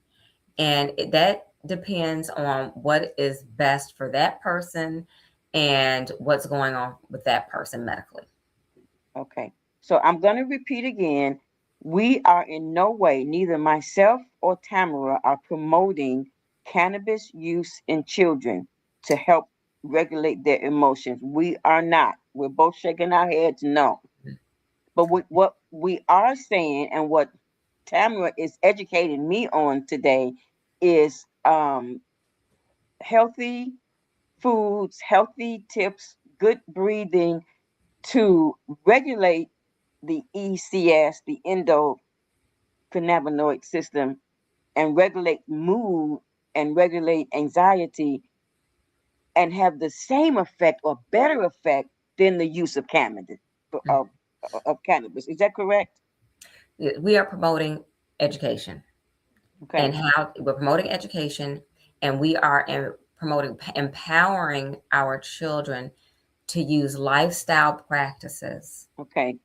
Speaker 3: and that depends on what is best for that person and what's going on with that person medically.
Speaker 1: Okay. So I'm going to repeat again. We are in no way, neither myself or Tamara are promoting cannabis use in children to help regulate their emotions. We are not. We're both shaking our heads no. But what we are saying and what Tamara is educating me on today is healthy foods, healthy tips, good breathing to regulate the ECS, the endocannabinoid system, and regulate mood and regulate anxiety and have the same effect or better effect than the use of cannabis. Of, of cannabis. Is that correct?
Speaker 3: We are promoting education and
Speaker 1: Okay.
Speaker 3: how we're promoting education, and we are promoting empowering our children to use lifestyle practices
Speaker 1: Okay.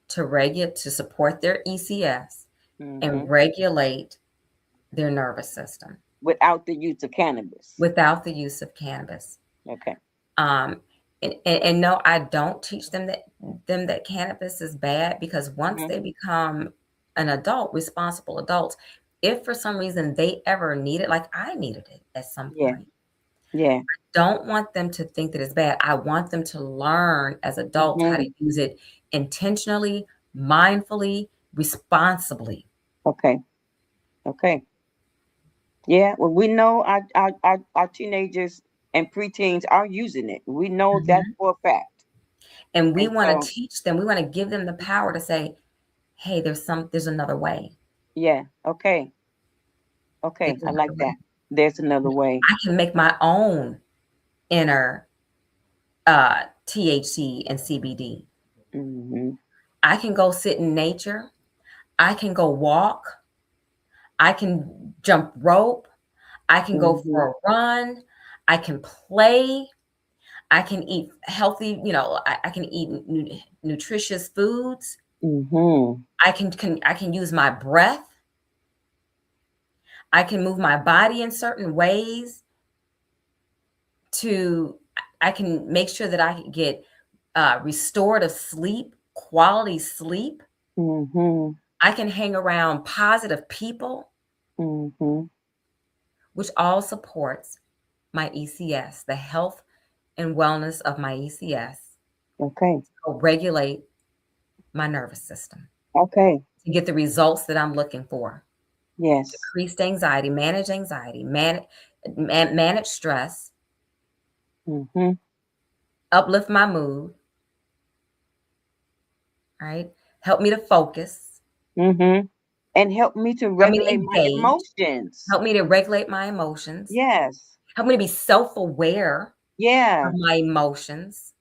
Speaker 3: to regulate to support their ECS and
Speaker 1: Hmm.
Speaker 3: regulate their nervous system
Speaker 1: Without the use of cannabis.
Speaker 3: without the use of cannabis.
Speaker 1: Okay.
Speaker 3: Um, and no, I don't teach them that cannabis is bad because once
Speaker 1: Hmm.
Speaker 3: they become an adult, responsible adults, if for some reason they ever need it, like I needed it at some
Speaker 1: Yeah.
Speaker 3: point,
Speaker 1: Yeah.
Speaker 3: don't want them to think that it's bad. I want them to learn as adults how to
Speaker 1: Hmm.
Speaker 3: use it intentionally, mindfully, responsibly.
Speaker 1: Okay. Okay. Yeah. Well, we know our teenagers and preteens are using it. We know that
Speaker 3: Mhm.
Speaker 1: for a fact.
Speaker 3: And we
Speaker 1: And
Speaker 3: want to
Speaker 1: so,
Speaker 3: teach them, we want to give them the power to say, hey, there's another way.
Speaker 1: yeah. Okay.
Speaker 3: There's
Speaker 1: Okay. I like
Speaker 3: another way.
Speaker 1: that. There's another way.
Speaker 3: I can make my own inner THC and CBD.
Speaker 1: Hmm.
Speaker 3: I can go sit in nature. I can go walk. I can jump rope. I can go
Speaker 1: Hmm.
Speaker 3: for a run. I can play. I can eat healthy, I can eat nutritious foods.
Speaker 1: Hmm.
Speaker 3: I can use my breath. I can move my body in certain ways to I can make sure that I can get restorative sleep, quality sleep.
Speaker 1: Mhm.
Speaker 3: I can hang around positive people,
Speaker 1: Mhm.
Speaker 3: which all supports my ECS, the health and wellness of my ECS,
Speaker 1: Okay.
Speaker 3: to regulate my nervous system,
Speaker 1: Okay.
Speaker 3: to get the results that I'm looking for.
Speaker 1: Yes.
Speaker 3: Decreased anxiety, manage stress,
Speaker 1: Mhm.
Speaker 3: uplift my mood, right? Help me to focus,
Speaker 1: Mhm. And help me to
Speaker 3: help me to
Speaker 1: regulate my
Speaker 3: engage,
Speaker 1: emotions.
Speaker 3: help me to regulate my emotions,
Speaker 1: Yes.
Speaker 3: help me to be self-aware of
Speaker 1: Yeah.
Speaker 3: my emotions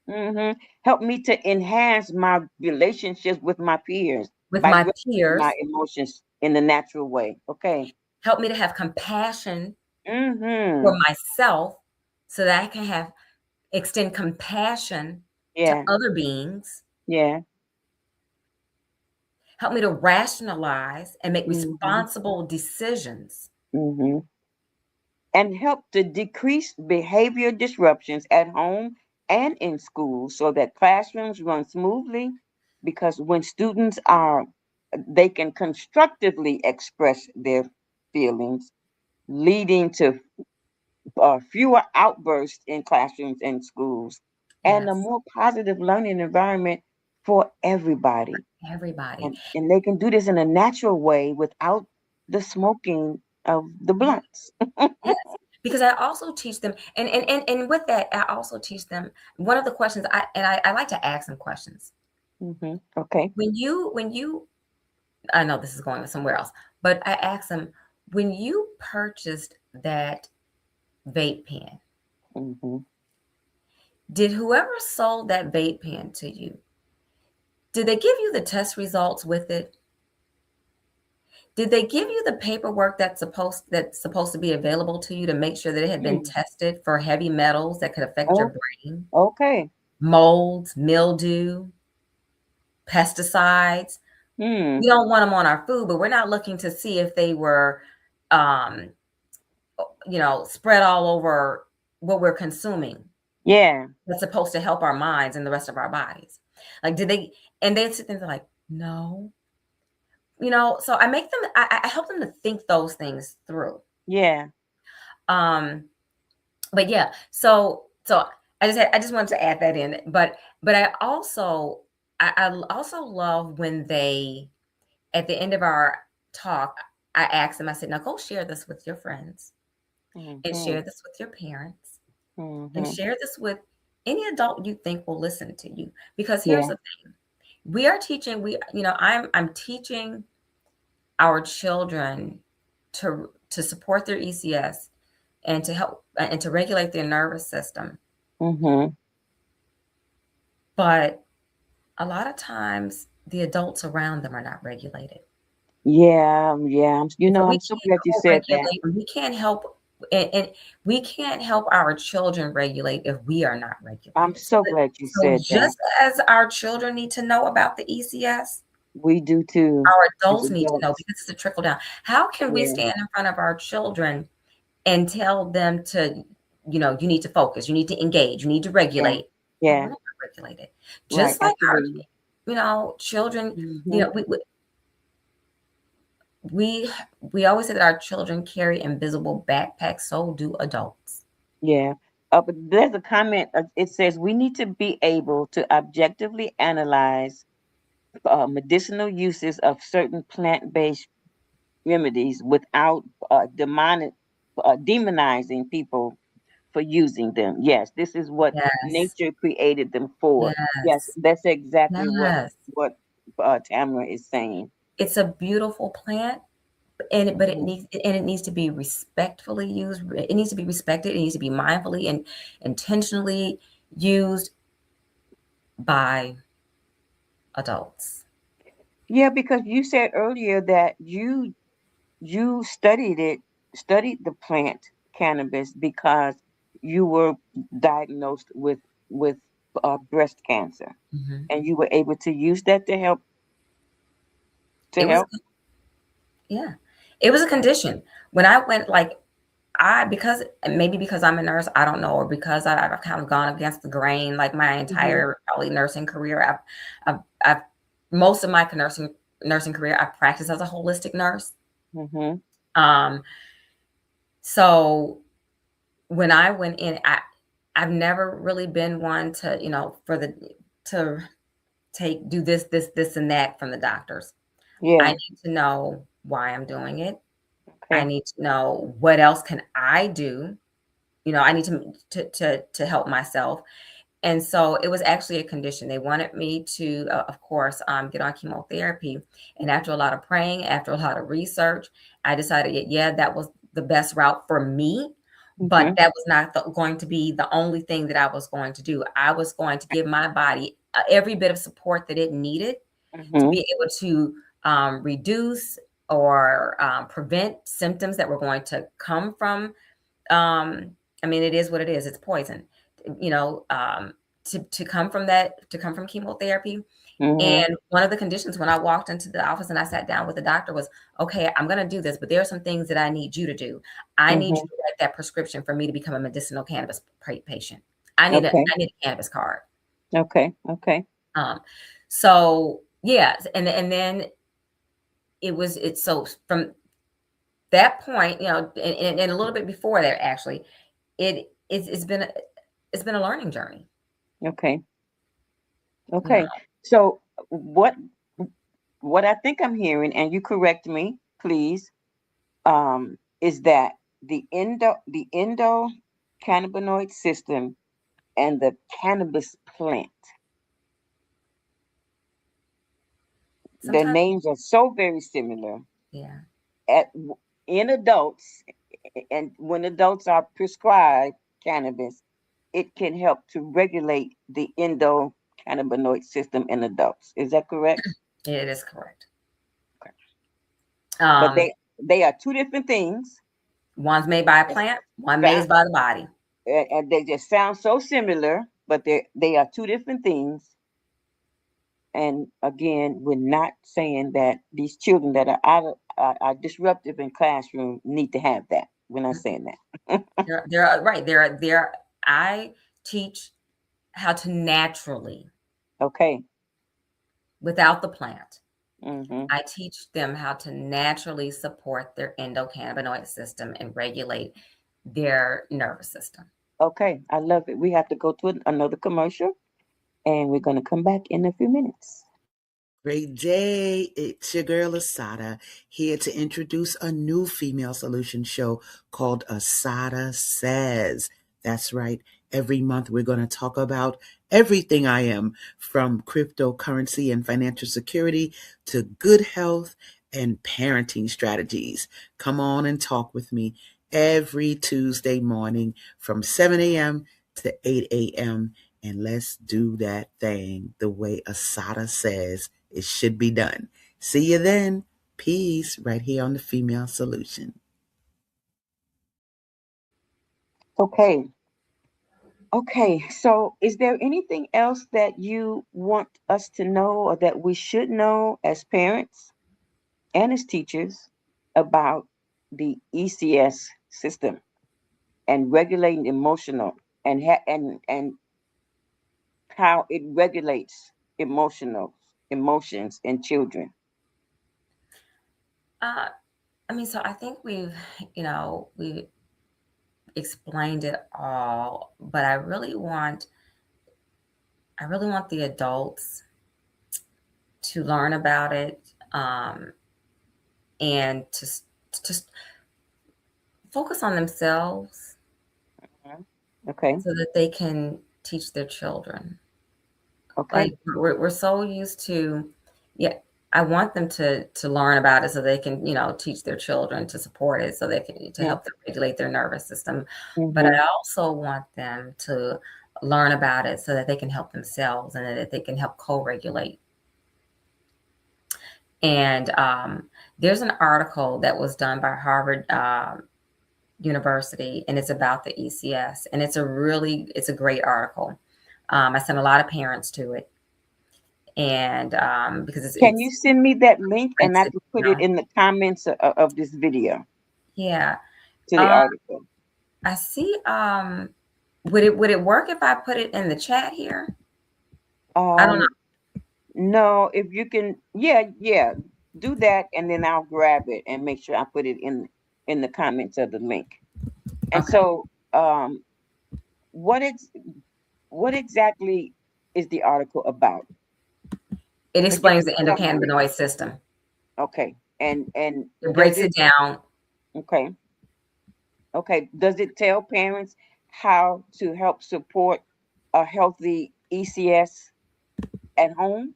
Speaker 1: Help me to enhance my relationships with my peers
Speaker 3: with
Speaker 1: by
Speaker 3: my
Speaker 1: regulating my
Speaker 3: peers,
Speaker 1: emotions in the natural way. Okay.
Speaker 3: help me to have compassion for
Speaker 1: Mhm.
Speaker 3: myself so that I can have extend compassion to
Speaker 1: Yeah.
Speaker 3: other beings,
Speaker 1: Yeah.
Speaker 3: help me to rationalize and make
Speaker 1: Mhm.
Speaker 3: responsible decisions.
Speaker 1: Mhm. And help to decrease behavior disruptions at home and in school so that classrooms run smoothly, because when students are they can constructively express their feelings, leading to fewer outbursts in classrooms and schools, and a
Speaker 3: Yes,
Speaker 1: more positive learning environment for everybody.
Speaker 3: everybody.
Speaker 1: And they can do this in a natural way without the smoking of the
Speaker 3: Yes,
Speaker 1: blunts.
Speaker 3: yes. Because I also teach them, and with that, I also teach them one of the questions I like to ask them questions.
Speaker 1: Okay.
Speaker 3: When you I know this is going somewhere else, but I ask them, when you purchased that vape pen,
Speaker 1: Hmm.
Speaker 3: did whoever sold that vape pen to you, did they give you the test results with it? Did they give you the paperwork that's supposed to be available to you to make sure that it had been
Speaker 1: Hmm.
Speaker 3: tested for heavy metals that could affect your
Speaker 1: Oh,
Speaker 3: brain,
Speaker 1: okay.
Speaker 3: molds, mildew, pesticides?
Speaker 1: Hmm.
Speaker 3: We don't want them on our food, but we're not looking to see if they were, um, spread all over what we're consuming.
Speaker 1: Yeah.
Speaker 3: That's supposed to help our minds and the rest of our bodies. Like, did they? And they sit there and they're like, no. So I make them. I help them to think those things through.
Speaker 1: Yeah.
Speaker 3: Um, but yeah, so I just wanted to add that in. But I also love when they, at the end of our talk, I ask them. I said, now go share this with your friends, and
Speaker 1: Hmm.
Speaker 3: share this with your parents, and
Speaker 1: Hmm.
Speaker 3: share this with any adult you think will listen to you. Because here's
Speaker 1: Yeah.
Speaker 3: the thing: we are teaching. I'm teaching our children to support their ECS and to help and to regulate their nervous system.
Speaker 1: Hmm.
Speaker 3: But a lot of times the adults around them are not regulated.
Speaker 1: Yeah. Yeah.
Speaker 3: And so we
Speaker 1: I'm so glad
Speaker 3: can't
Speaker 1: you said that.
Speaker 3: co-regulate, and and we can't help our children regulate if we are not
Speaker 1: I'm
Speaker 3: regulated. So,
Speaker 1: so glad you
Speaker 3: so
Speaker 1: said that.
Speaker 3: just as our children need to know about the ECS,
Speaker 1: We do too,
Speaker 3: our
Speaker 1: as
Speaker 3: adults need to know,
Speaker 1: adults.
Speaker 3: because it's a trickle down. How can we
Speaker 1: Yeah.
Speaker 3: stand in front of our children and tell them to, you need to focus, you need to engage, you need to
Speaker 1: Yeah.
Speaker 3: regulate, but we're
Speaker 1: Yeah.
Speaker 3: not regulated?
Speaker 1: Right.
Speaker 3: Just like
Speaker 1: Absolutely.
Speaker 3: children, you
Speaker 1: Hmm.
Speaker 3: know, we we always say that our children carry invisible backpacks, so do adults.
Speaker 1: Yeah. But there's a comment. It says we need to be able to objectively analyze medicinal uses of certain plant-based remedies without demonizing people for using them. Yes, this is what
Speaker 3: Yes,
Speaker 1: nature created them for. Yes,
Speaker 3: yes,
Speaker 1: that's exactly what
Speaker 3: yes.
Speaker 1: what Tamara is saying.
Speaker 3: It's a beautiful plant, but it
Speaker 1: Mhm.
Speaker 3: needs to be respectfully used. It needs to be respected. It needs to be mindfully and intentionally used by adults.
Speaker 1: Yeah, because you said earlier that you studied the plant cannabis because you were diagnosed with breast cancer,
Speaker 3: Mhm.
Speaker 1: and you were able to use that to
Speaker 3: It was
Speaker 1: help.
Speaker 3: Yeah, it was a condition. When I went, like, because maybe because I'm a nurse, I don't know, or because I've kind of gone against the grain, like my
Speaker 1: Mhm.
Speaker 3: entire probably nursing career. I've most of my nursing career, I practiced as a holistic nurse.
Speaker 1: Mhm.
Speaker 3: Um, so when I went in, I've never really been one to, to do this, and that from the doctors. I
Speaker 1: Yeah.
Speaker 3: need to know why I'm doing it. I
Speaker 1: Okay.
Speaker 3: need to know what else can I do. I need to help myself. And so it was actually a condition. They wanted me to, of course, get on chemotherapy. And after a lot of praying, after a lot of research, I decided, yeah, that was the best route for me. But
Speaker 1: Mhm.
Speaker 3: that was not going to be the only thing that I was going to do. I was going to give my body every bit of support that it needed to
Speaker 1: Mhm.
Speaker 3: be able to reduce or prevent symptoms that were going to come from. um, I mean, it is what it is. It's poison. You know, um, to come from that, to come from chemotherapy.
Speaker 1: Mhm.
Speaker 3: And one of the conditions when I walked into the office and I sat down with the doctor was, okay, I'm going to do this, but there are some things that I need you to do. I need you
Speaker 1: Mhm.
Speaker 3: to write that prescription for me to become a medicinal cannabis patient.
Speaker 1: Okay.
Speaker 3: I need a cannabis card.
Speaker 1: Okay. Okay.
Speaker 3: Um, so yeah, and then it's so from that point, and a little bit before that, actually, it's been a learning journey.
Speaker 1: Okay.
Speaker 3: You know,
Speaker 1: Okay. So what I think I'm hearing, and you correct me, please, is that the cannabinoid system and the cannabis plant, their
Speaker 3: sometimes,
Speaker 1: names are so very similar.
Speaker 3: yeah,
Speaker 1: At in adults, and when adults are prescribed cannabis, it can help to regulate the endocannabinoid system in adults. Is that correct?
Speaker 3: it is correct.
Speaker 1: Okay. But
Speaker 3: Um,
Speaker 1: they are two different things.
Speaker 3: one's made by a
Speaker 1: It's
Speaker 3: plant, one
Speaker 1: fa-
Speaker 3: made by the body.
Speaker 1: and they just sound so similar, but they are two different things. And again, we're not saying that these children that are are disruptive in classroom need to have that. We're not saying that.
Speaker 3: They're right. They're I teach how to naturally,
Speaker 1: Okay.
Speaker 3: without the plant.
Speaker 1: Mm-hmm.
Speaker 3: I teach them how to naturally support their endocannabinoid system and regulate their nervous system.
Speaker 1: Okay, I love it. We have to go to another commercial, and we're going to come back in a few minutes.
Speaker 4: Great day. It's your girl Asada here to introduce a new female solution show called Asada Says. That's right. Every month we're going to talk about everything I am, from cryptocurrency and financial security to good health and parenting strategies. Come on and talk with me every Tuesday morning from 7 a.m. to 8 a.m. And let's do that thing the way Asada says it should be done. See you then. Peace right here on the Female Solution.
Speaker 1: Okay. Okay. So, is there anything else that you want us to know or that we should know as parents and as teachers about the ECS system and regulating emotional and how it regulates emotions in children?
Speaker 3: Uh, I mean, so I think we explained it all, but I really want the adults to learn about it, and to focus on themselves
Speaker 1: Mhm. Okay.
Speaker 3: so that they can teach their children. Like
Speaker 1: Okay.
Speaker 3: we're so used to, yeah. I want them to learn about it so they can, teach their children, to support it so they can, to
Speaker 1: Yeah.
Speaker 3: help them regulate their nervous system. But
Speaker 1: Mm-hmm.
Speaker 3: I also want them to learn about it so that they can help themselves and that they can help co-regulate. And there's an article that was done by Harvard University, and it's about the ECS, and it's a great article. I sent a lot of parents to it, and because
Speaker 1: Can you send me that link and
Speaker 3: breaks
Speaker 1: I
Speaker 3: it
Speaker 1: can put it
Speaker 3: down.
Speaker 1: in the comments of this video?
Speaker 3: Yeah.
Speaker 1: to the article.
Speaker 3: I see. Would it work if I put it in the chat here? I don't know.
Speaker 1: No, if you can, yeah, do that, and then I'll grab it and make sure I put it in the comments of the link. And
Speaker 3: Okay.
Speaker 1: so, what ex what exactly is the article about?
Speaker 3: It
Speaker 1: So give
Speaker 3: explains
Speaker 1: me
Speaker 3: the
Speaker 1: a summary.
Speaker 3: endocannabinoid system.
Speaker 1: Okay, and
Speaker 3: It
Speaker 1: does
Speaker 3: breaks
Speaker 1: it?
Speaker 3: it down.
Speaker 1: Okay, okay. Does it tell parents how to help support a healthy ECS at home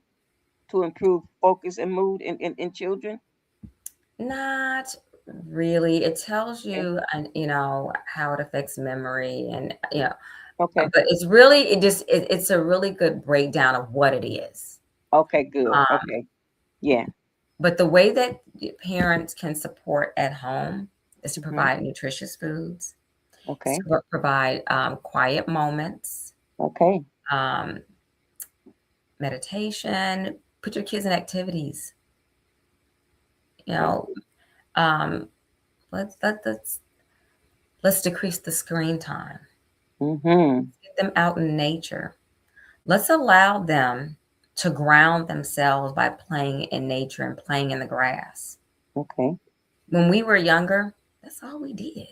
Speaker 1: to improve focus and mood in children?
Speaker 3: Not really. It tells
Speaker 1: Okay,
Speaker 3: you, how it affects memory, and
Speaker 1: okay,
Speaker 3: but it's a really good breakdown of what it is.
Speaker 1: okay. Good.
Speaker 3: Um,
Speaker 1: Okay, yeah.
Speaker 3: but the way that parents can support at home is to
Speaker 1: Hmm.
Speaker 3: provide nutritious foods,
Speaker 1: Okay,
Speaker 3: provide quiet moments,
Speaker 1: okay.
Speaker 3: um, meditation, put your kids in activities. You know, um, let's let, let's decrease the screen time.
Speaker 1: Mm-hmm.
Speaker 3: Get them out in nature. Let's allow them to ground themselves by playing in nature and playing in the grass.
Speaker 1: Okay.
Speaker 3: When we were younger, that's all we did.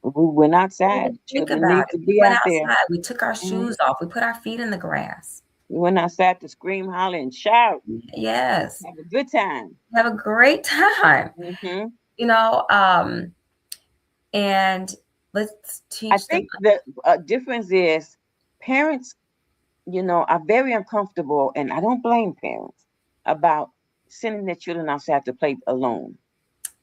Speaker 1: We went
Speaker 3: We
Speaker 1: outside.
Speaker 3: didn't think
Speaker 1: Children
Speaker 3: about
Speaker 1: need
Speaker 3: it.
Speaker 1: to
Speaker 3: We
Speaker 1: be
Speaker 3: went
Speaker 1: out there.
Speaker 3: outside. We took our
Speaker 1: Hmm.
Speaker 3: shoes off. We put our feet in the grass.
Speaker 1: We went outside to scream, holler, and shout.
Speaker 3: Yes.
Speaker 1: Have a good time.
Speaker 3: Have a great time.
Speaker 1: Hmm.
Speaker 3: You know, and let's
Speaker 1: I
Speaker 3: teach them.
Speaker 1: think the difference is parents, are very uncomfortable, and I don't blame parents about sending their children outside to play alone.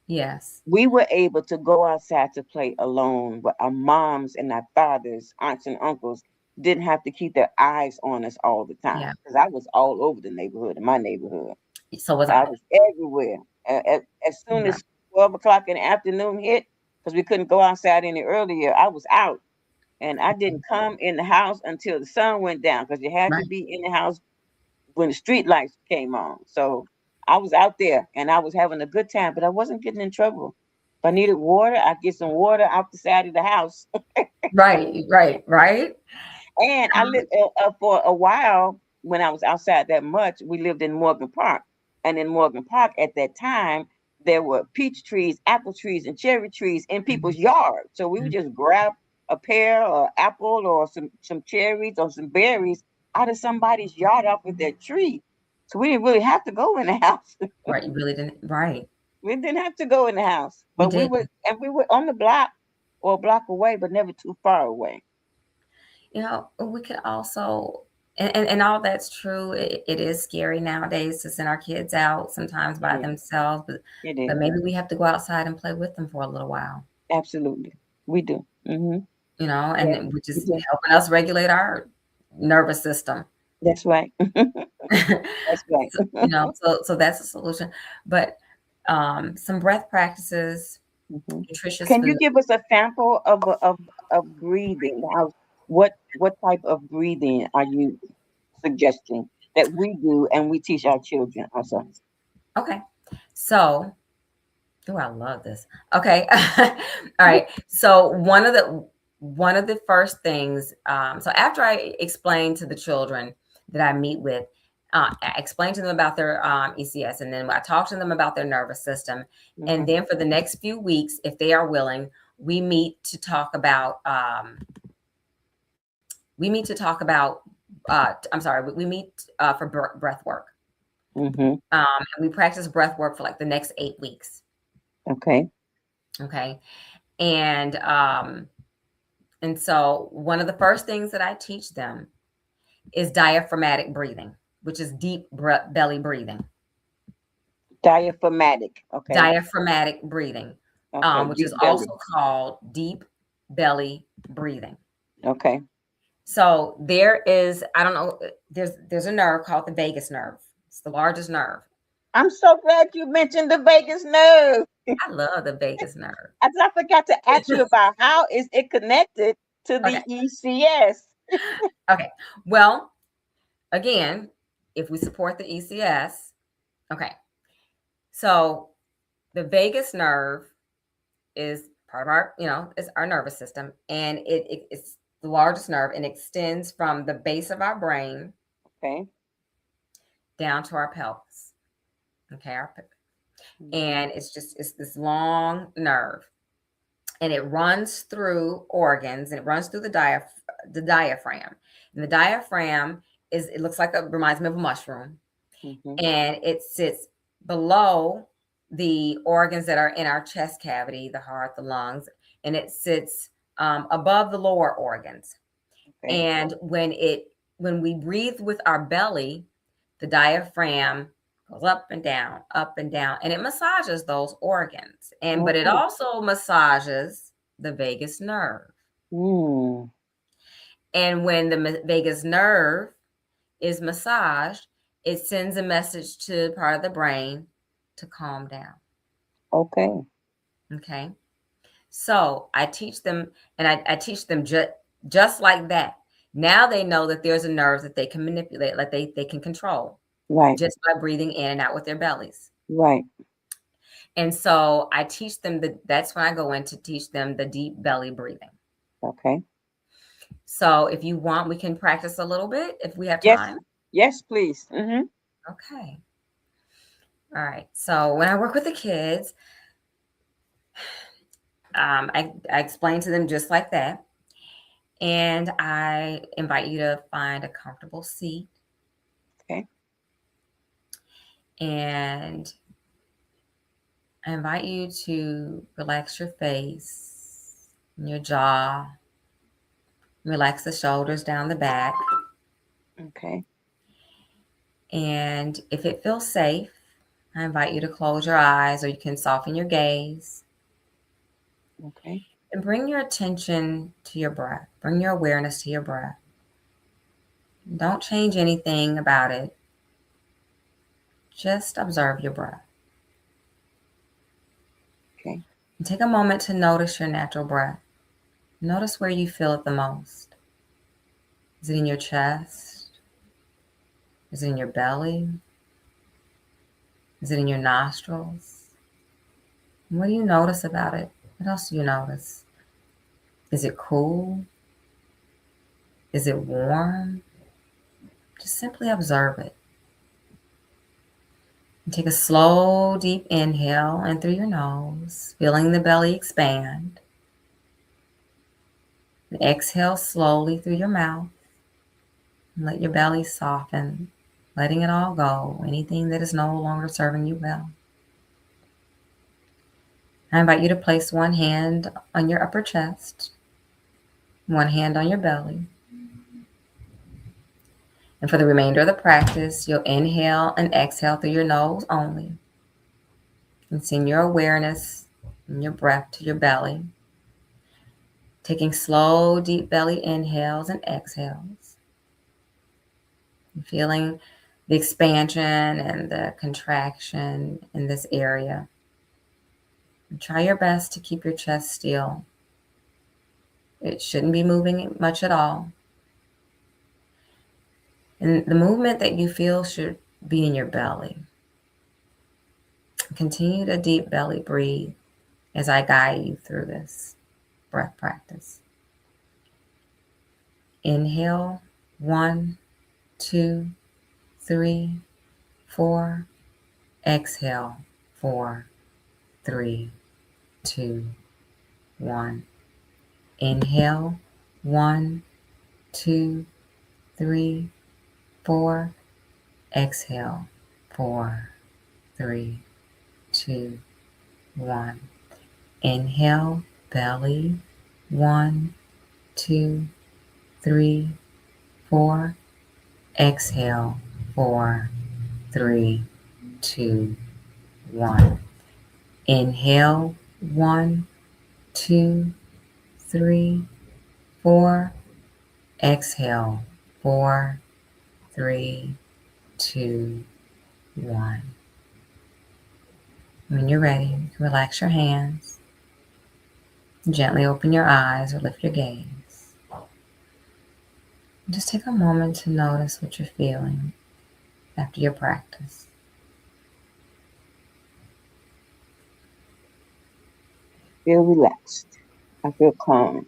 Speaker 3: Yes.
Speaker 1: We were able to go outside to play alone, but our moms and our fathers, aunts and uncles didn't have to keep their eyes on us all the time
Speaker 3: Yeah.
Speaker 1: because I was all over the neighborhood, in my neighborhood.
Speaker 3: So was
Speaker 1: I
Speaker 3: I.
Speaker 1: was everywhere. As soon
Speaker 3: Yeah.
Speaker 1: as 12 o'clock in the afternoon hit, because we couldn't go outside any earlier, I was out. And I didn't come in the house until the sun went down because you had to
Speaker 3: Right.
Speaker 1: be in the house when the street lights came on. So I was out there and I was having a good time, but I wasn't getting in trouble. If I needed water, I'd get some water out the side of the house.
Speaker 3: Right. Right. Right.
Speaker 1: And I lived for a while when I was outside that much. We lived in Morgan Park, and in Morgan Park at that time there were peach trees, apple trees, and cherry trees in people's yards. So we would just grab a pear or apple or some cherries or some berries out of somebody's yard off of their tree. So we didn't really have to go in the house.
Speaker 3: Right. You really didn't. Right.
Speaker 1: We didn't have to go in the house,
Speaker 3: We
Speaker 1: but
Speaker 3: did.
Speaker 1: we were on the block or a block away, but never too far away.
Speaker 3: We could also, and all that's true. It is scary nowadays to send our kids out sometimes by
Speaker 1: Yeah,
Speaker 3: themselves, but
Speaker 1: it
Speaker 3: but
Speaker 1: is.
Speaker 3: maybe we have to go outside and play with them for a little while,
Speaker 1: Absolutely. We do. Hmm. Yeah,
Speaker 3: and which
Speaker 1: we
Speaker 3: is
Speaker 1: do.
Speaker 3: helping us regulate our nervous system.
Speaker 1: That's right. That's right.
Speaker 3: So that's a solution. But some breath practices,
Speaker 1: Hmm.
Speaker 3: nutritious
Speaker 1: Can you
Speaker 3: food.
Speaker 1: give us a sample of breathing? What type of breathing are you suggesting that we do and we teach our children also?
Speaker 3: Okay, so oh, I love this. Okay. All right. So one of the first things, so after I explain to the children that I meet with, I explain to them about their ECS, and then I talk to them about their nervous system. And
Speaker 1: Hmm.
Speaker 3: then for the next few weeks, if they are willing, we meet to talk about I'm sorry, we meet for breath work.
Speaker 1: Hmm.
Speaker 3: And we practice breath work for like the next 8 weeks.
Speaker 1: Okay.
Speaker 3: Okay. And so one of the first things that I teach them is diaphragmatic breathing, which is deep belly breathing.
Speaker 1: Diaphragmatic. Okay.
Speaker 3: Diaphragmatic breathing,
Speaker 1: Okay.
Speaker 3: which is
Speaker 1: Deep belly.
Speaker 3: also called deep belly breathing.
Speaker 1: Okay.
Speaker 3: So there is, I don't know, there's a nerve called the vagus nerve. It's the largest nerve.
Speaker 1: I'm so glad you mentioned the vagus nerve.
Speaker 3: I love the vagus nerve.
Speaker 1: I forgot to ask you about how is it connected to
Speaker 3: Okay.
Speaker 1: the ECS.
Speaker 3: Okay. Well, again, if we support the ECS, okay. So the vagus nerve is part of our, it's our nervous system, and it's the largest nerve, and extends from the base of our brain
Speaker 1: Okay.
Speaker 3: down to our pelvis. Okay,
Speaker 1: Mhm.
Speaker 3: and it's this long nerve, and it runs through organs, and it runs through the diaphragm. And the diaphragm it looks like reminds me of a mushroom,
Speaker 1: Mhm.
Speaker 3: and it sits below the organs that are in our chest cavity, the heart, the lungs, and it sits above the lower organs.
Speaker 1: Okay.
Speaker 3: And when we breathe with our belly, the diaphragm goes up and down, and it massages those organs. But it
Speaker 1: Okay.
Speaker 3: also massages the vagus nerve.
Speaker 1: Mm.
Speaker 3: And when the vagus nerve is massaged, it sends a message to part of the brain to calm down.
Speaker 1: Okay.
Speaker 3: Okay. So I teach them, and I teach them just like that. Now they know that there's a nerve that they can manipulate, like they can control
Speaker 1: Right.
Speaker 3: just by breathing in and out with their bellies.
Speaker 1: Right.
Speaker 3: And so I teach them that's when I go in to teach them the deep belly breathing.
Speaker 1: Okay.
Speaker 3: So if you want, we can practice a little bit if we have
Speaker 1: Yes.
Speaker 3: time.
Speaker 1: Yes, please. Mm-hmm.
Speaker 3: Okay. All right. So when I work with the kids, I explain to them just like that. And I invite you to find a comfortable seat.
Speaker 1: Okay.
Speaker 3: And I invite you to relax your face, your jaw, relax the shoulders down the back.
Speaker 1: Okay.
Speaker 3: And if it feels safe, I invite you to close your eyes, or you can soften your gaze.
Speaker 1: Okay.
Speaker 3: And bring your attention to your breath. Bring your awareness to your breath. Don't change anything about it. Just observe your breath.
Speaker 1: Okay.
Speaker 3: And take a moment to notice your natural breath. Notice where you feel it the most. Is it in your chest? Is it in your belly? Is it in your nostrils? And what do you notice about it? What else do you notice? Is it cool? Is it warm? Just simply observe it. And take a slow, deep inhale in through your nose, feeling the belly expand. And exhale slowly through your mouth. And let your belly soften, letting it all go, anything that is no longer serving you well. I invite you to place one hand on your upper chest, one hand on your belly. And for the remainder of the practice, you'll inhale and exhale through your nose only. And send your awareness and your breath to your belly, taking slow, deep belly inhales and exhales. And feeling the expansion and the contraction in this area. And try your best to keep your chest still. It shouldn't be moving much at all. And the movement that you feel should be in your belly. Continue to deep belly breathe as I guide you through this breath practice. Inhale, 1, 2, 3, 4. Exhale, 4, 3, 2, 1. Inhale, 1, 2, 3, 4. Exhale, 4, 3, 2, 1. Inhale, belly, 1, 2, 3, 4. Exhale, 4, 3, 2, 1. Inhale, 1, 2, 3, 4. Exhale, 4, 3, 2, 1. When you're ready, you can relax your hands. Gently open your eyes or lift your gaze. Just take a moment to notice what you're feeling after your practice.
Speaker 1: feel relaxed. I feel calm.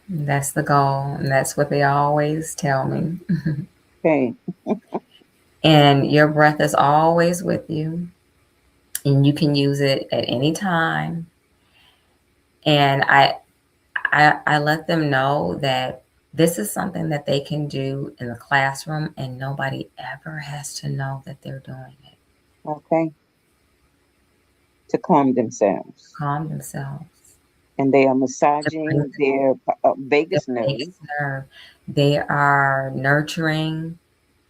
Speaker 3: That's the goal, and that's what they always tell me.
Speaker 1: Okay.
Speaker 3: And your breath is always with you, and you can use it at any time. And I let them know that this is something that they can do in the classroom, and nobody ever has to know that they're doing it.
Speaker 1: Okay. To calm themselves.
Speaker 3: Calm themselves.
Speaker 1: And they are
Speaker 3: To bring
Speaker 1: massaging their
Speaker 3: the
Speaker 1: vagus
Speaker 3: vagus
Speaker 1: nerve.
Speaker 3: nerve. They are nurturing,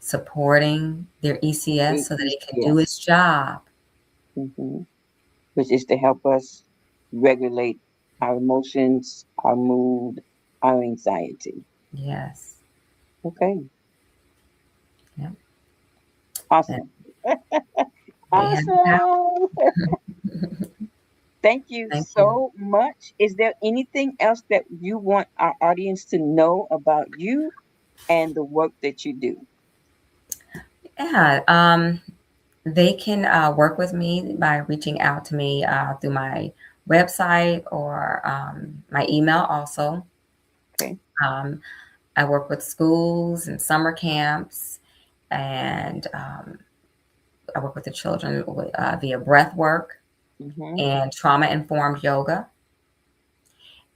Speaker 3: supporting their ECS so that it can do its
Speaker 1: Yes.
Speaker 3: job.
Speaker 1: Hmm. Which is to help us regulate our emotions, our mood, our anxiety.
Speaker 3: Yes.
Speaker 1: Okay.
Speaker 3: Yep. And
Speaker 1: Awesome.
Speaker 3: they have the
Speaker 1: Awesome.
Speaker 3: power.
Speaker 1: Thank you
Speaker 3: Thank you.
Speaker 1: so much. Is there anything else that you want our audience to know about you and the work that you do?
Speaker 3: Yeah. They can work with me by reaching out to me through my website or my email also.
Speaker 1: Okay.
Speaker 3: Um, I work with schools and summer camps, and I work with the children via breath work
Speaker 1: Mm-hmm.
Speaker 3: and trauma informed yoga.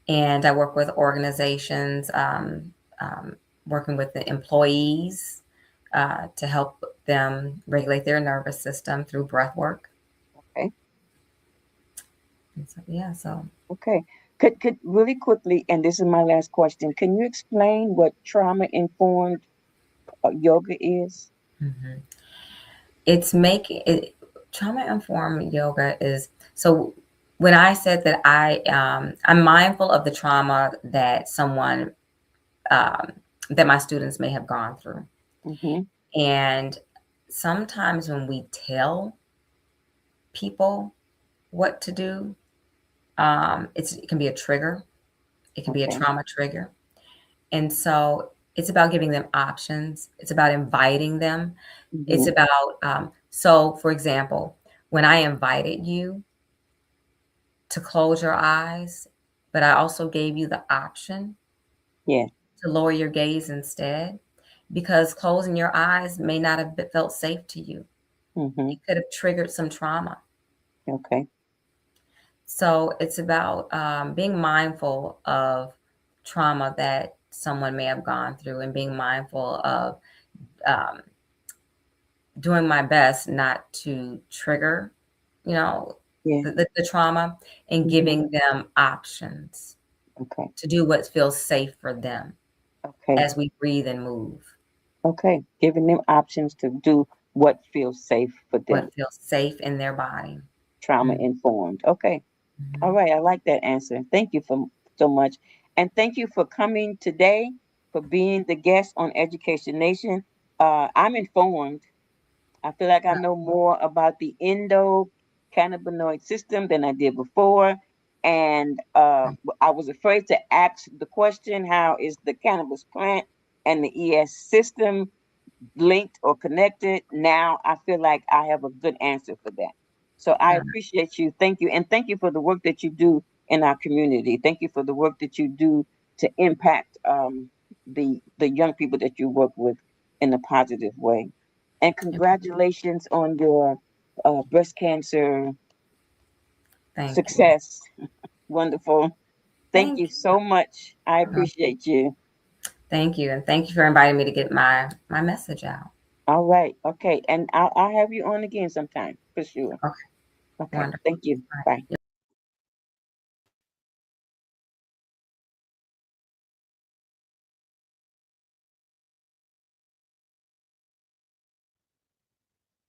Speaker 3: And I work with organizations um, working with the employees to help them regulate their nervous system through breath work.
Speaker 1: Okay.
Speaker 3: And so, yeah, so
Speaker 1: Okay. Could really quickly, and this is my last question. Can you explain what trauma informed yoga is?
Speaker 3: mhm. It's making it trauma informed yoga is so when I said that I'm mindful of the trauma that someone um, that my students may have gone through.
Speaker 1: Mm-hmm.
Speaker 3: And sometimes when we tell people what to do, it can be a trigger. It can be a
Speaker 1: Okay.
Speaker 3: trauma trigger. And so it's about giving them options. It's about inviting them. It's
Speaker 1: Mm-hmm.
Speaker 3: about, so for example, when I invited you to close your eyes, but I also gave you the option
Speaker 1: Yeah.
Speaker 3: to lower your gaze instead, because closing your eyes may not have felt safe to you.
Speaker 1: Mm-hmm.
Speaker 3: It could have triggered some trauma.
Speaker 1: Okay.
Speaker 3: So it's about being mindful of trauma that someone may have gone through and being mindful of um, doing my best not to trigger, you know,
Speaker 1: Yeah.
Speaker 3: the trauma and
Speaker 1: Mm-hmm.
Speaker 3: giving them options
Speaker 1: Okay.
Speaker 3: to do what feels safe for them
Speaker 1: Okay.
Speaker 3: as we breathe and move,
Speaker 1: Okay. Giving them options to do what feels safe for them.
Speaker 3: what feels safe in their body.
Speaker 1: Trauma
Speaker 3: Mhm.
Speaker 1: informed. Okay. All right. I like that answer. Thank you for so much. And thank you for coming today, for being the guest on Education Nation. I'm informed. I feel like I know more about the endocannabinoid system than I did before. And I was afraid to ask the question, how is the cannabis plant and the ES system linked or connected? Now I feel like I have a good answer for that. So I appreciate you. Thank you. And thank you for the work that you do in our community. Thank you for the work that you do to impact the young people that you work with in a positive way. And congratulations on your breast cancer
Speaker 3: Thank you.
Speaker 1: success. Wonderful. Thank
Speaker 3: Thank
Speaker 1: you so much. I
Speaker 3: you.
Speaker 1: appreciate you.
Speaker 3: Thank you. And thank you for inviting me to get my message out.
Speaker 1: All right. Okay. And I'll have you on again sometime for sure.
Speaker 3: Okay.
Speaker 1: Okay.
Speaker 3: Wonderful.
Speaker 1: Thank you.
Speaker 3: All right.
Speaker 1: Bye.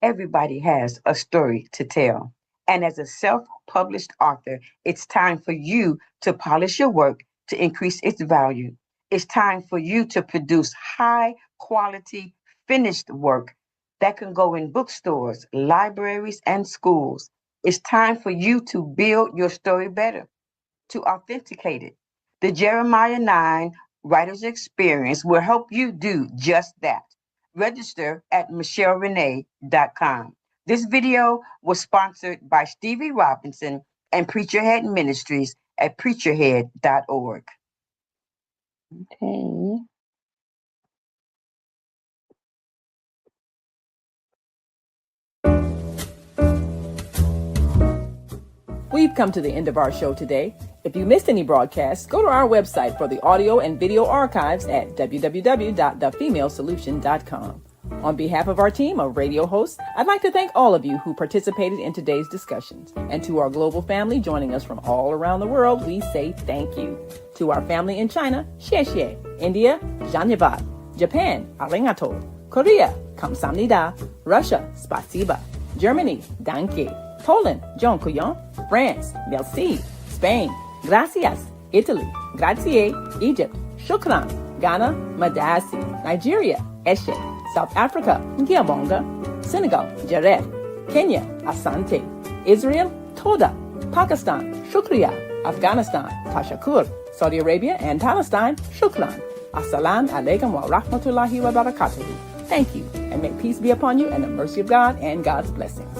Speaker 1: Everybody has a story to tell. And as a self published author, it's time for you to polish your work to increase its value. It's time for you to produce high quality, finished work that can go in bookstores, libraries, and schools. It's time for you to build your story better, to authenticate it. The Jeremiah 9 Writer's Experience will help you do just that. Register at michellerenee.com. This video was sponsored by Stevie Robinson and Preacherhead Ministries at preacherhead.org. Okay.
Speaker 2: We've come to the end of our show today. If you missed any broadcasts, go to our website for the audio and video archives at www.thefemalesolution.com. On behalf of our team of radio hosts, I'd like to thank all of you who participated in today's discussions. And to our global family joining us from all around the world, we say thank you. To our family in China, xie xie. India, Dhanyavad. Japan, arigato. Korea, kamsamnida. Russia, spasiba. Germany, danke. Poland, dziękuję. France, merci. Spain, gracias. Italy, grazie. Egypt, shukran. Ghana, madasi. Nigeria, eshe. South Africa, ngiyabonga. Senegal, jareh. Kenya, asante. Israel, toda. Pakistan, shukriya. Afghanistan, tashakur. Saudi Arabia and Palestine, shukran. Assalamu alaikum wa rahmatullahi wa barakatuhu. Thank you, and may peace be upon you and the mercy of God and God's blessings.